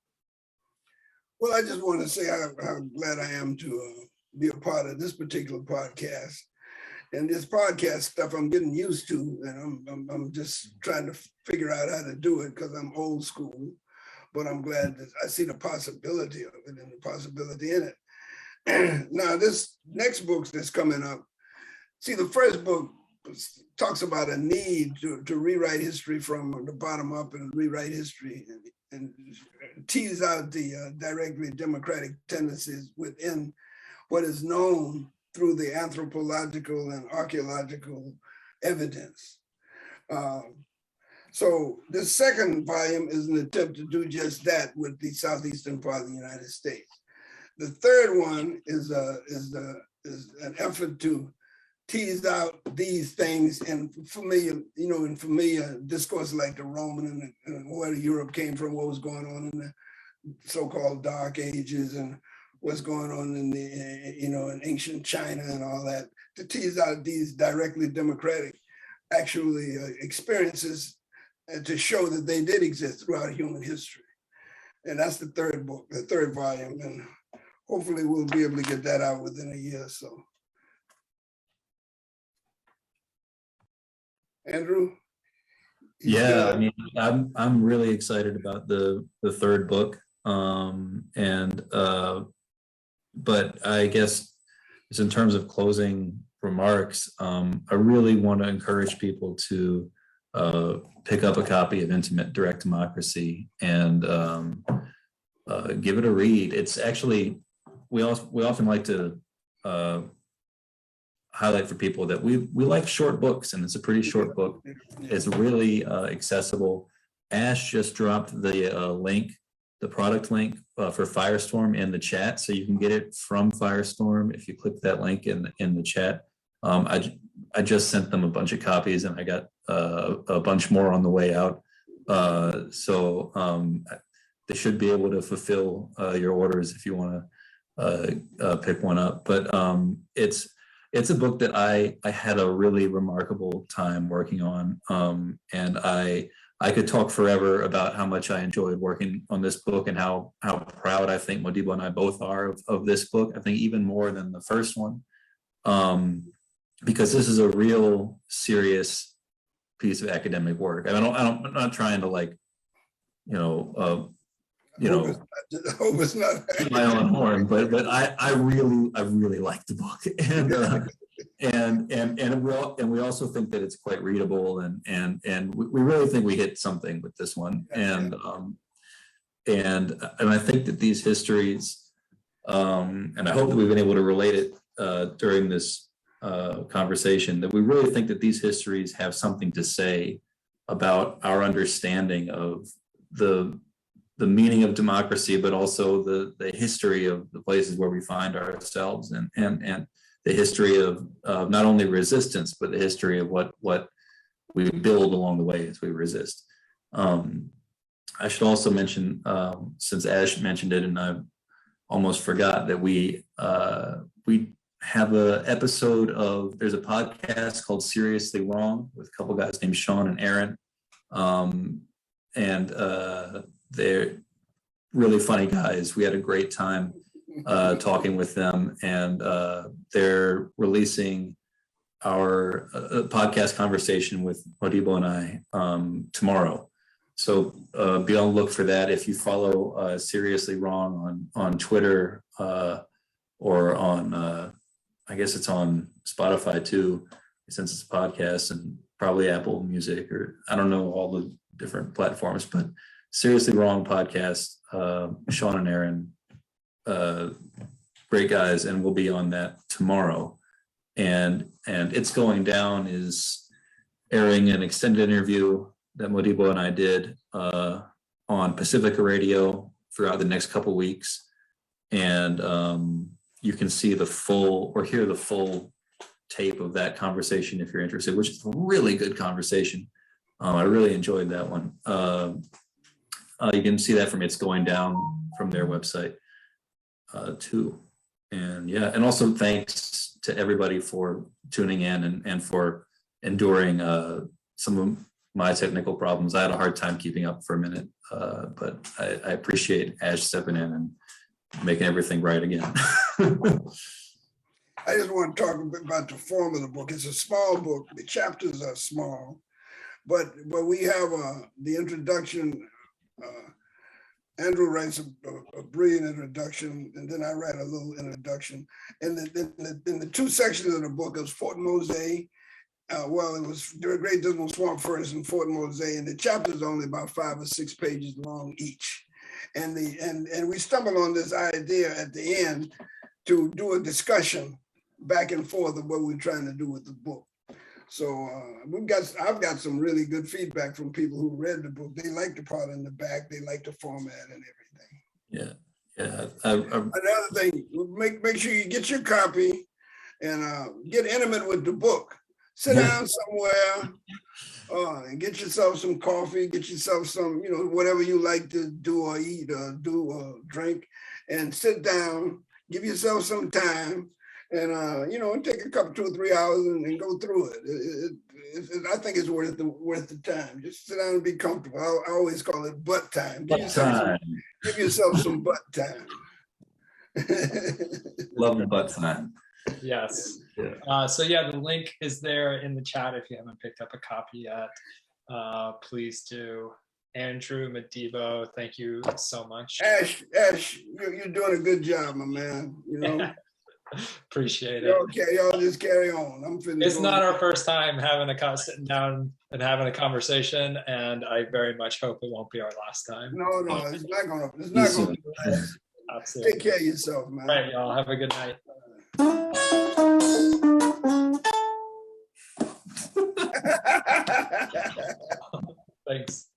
Well, I just want to say how glad I am to be a part of this particular podcast. And this podcast stuff I'm getting used to, and I'm just trying to figure out how to do it because I'm old school. But I'm glad that I see the possibility of it and the possibility in it. Now, this next book that's coming up, see, the first book talks about a need to rewrite history from the bottom up and rewrite history and tease out the directly democratic tendencies within what is known through the anthropological and archaeological evidence. So the second volume is an attempt to do just that with the southeastern part of the United States. The third one is an effort to tease out these things in familiar, in familiar discourse like the Roman and where Europe came from, what was going on in the so-called Dark Ages and what's going on in the, in ancient China and all that, to tease out these directly democratic actually experiences and to show that they did exist throughout human history. And that's the third book, the third volume. And hopefully we'll be able to get that out within a year or so. Andrew? Yeah, I mean, I'm really excited about the third book. But I guess just in terms of closing remarks, I really want to encourage people to pick up a copy of Direct Democracy and give it a read. It's actually, we often like to highlight for people that we like short books, and it's a pretty short book. It's really accessible. Ash just dropped the link, the product link for Firestorm in the chat, so you can get it from Firestorm if you click that link in the chat. I just sent them a bunch of copies, and I got a bunch more on the way out. So they should be able to fulfill your orders if you want to pick one up. But it's a book that I had a really remarkable time working on, and I could talk forever about how much I enjoyed working on this book and how proud I think Modibo and I both are of this book. I think even more than the first one, because this is a real serious piece of academic work. I'm not trying to hope it's not my own horn, but I really like the book, and we also think that it's quite readable, and we really think we hit something with this one, and I think that these histories, and I hope that we've been able to relate it during this conversation, that we really think that these histories have something to say about our understanding of the meaning of democracy, but also the history of the places where we find ourselves, and the history of not only resistance, but the history of what we build along the way as we resist. I should also mention, since Ash mentioned it, and I almost forgot, that we have an episode of, there's a podcast called Seriously Wrong with a couple guys named Sean and Aaron. They're really funny guys. We had a great time talking with them, and they're releasing our podcast conversation with Modibo and I tomorrow. So be on the look for that. If you follow Seriously Wrong on Twitter or on, I guess it's on Spotify too, since it's a podcast, and probably Apple Music, or I don't know all the different platforms, but Seriously Wrong podcast, Sean and Aaron, great guys, and we'll be on that tomorrow. And It's Going Down is airing an extended interview that Modibo and I did on Pacifica Radio throughout the next couple weeks, and you can see the full or hear the full tape of that conversation if you're interested, which is a really good conversation. I really enjoyed that one. You can see that from It's Going Down from their website too. And yeah, and also thanks to everybody for tuning in and for enduring some of my technical problems. I had a hard time keeping up for a minute, but I appreciate Ash stepping in and making everything right again. I just want to talk a bit about the form of the book. It's a small book. The chapters are small, but we have the introduction. Andrew writes a brilliant introduction, and then I write a little introduction. And in the two sections of the book, it was Fort Mose. It was the Great Dismal Swamp first and Fort Mose, and the chapters are only about 5 or 6 pages long each. And we stumbled on this idea at the end to do a discussion back and forth of what we're trying to do with the book. So I've got some really good feedback from people who read the book. They like the part in the back. They like the format and everything. Yeah. Another thing, make sure you get your copy. and get intimate with the book. Sit down somewhere and get yourself some coffee, get yourself some, whatever you like to do or eat or do or drink, and sit down, give yourself some time, and take a couple, 2 or 3 hours and go through it. I think it's worth the time. Just sit down and be comfortable. I always call it butt time. Give yourself some butt time. Love the butt time. Yes. So yeah, the link is there in the chat if you haven't picked up a copy yet. Please do. Andrew, Madibo, thank you so much. Ash, you're doing a good job, my man. Appreciate it. Okay, y'all just carry on. It's not our first time sitting down and having a conversation, and I very much hope it won't be our last time. No, it's not gonna be last. Absolutely. Take care of yourself, man. All right, y'all. Have a good night. Thanks.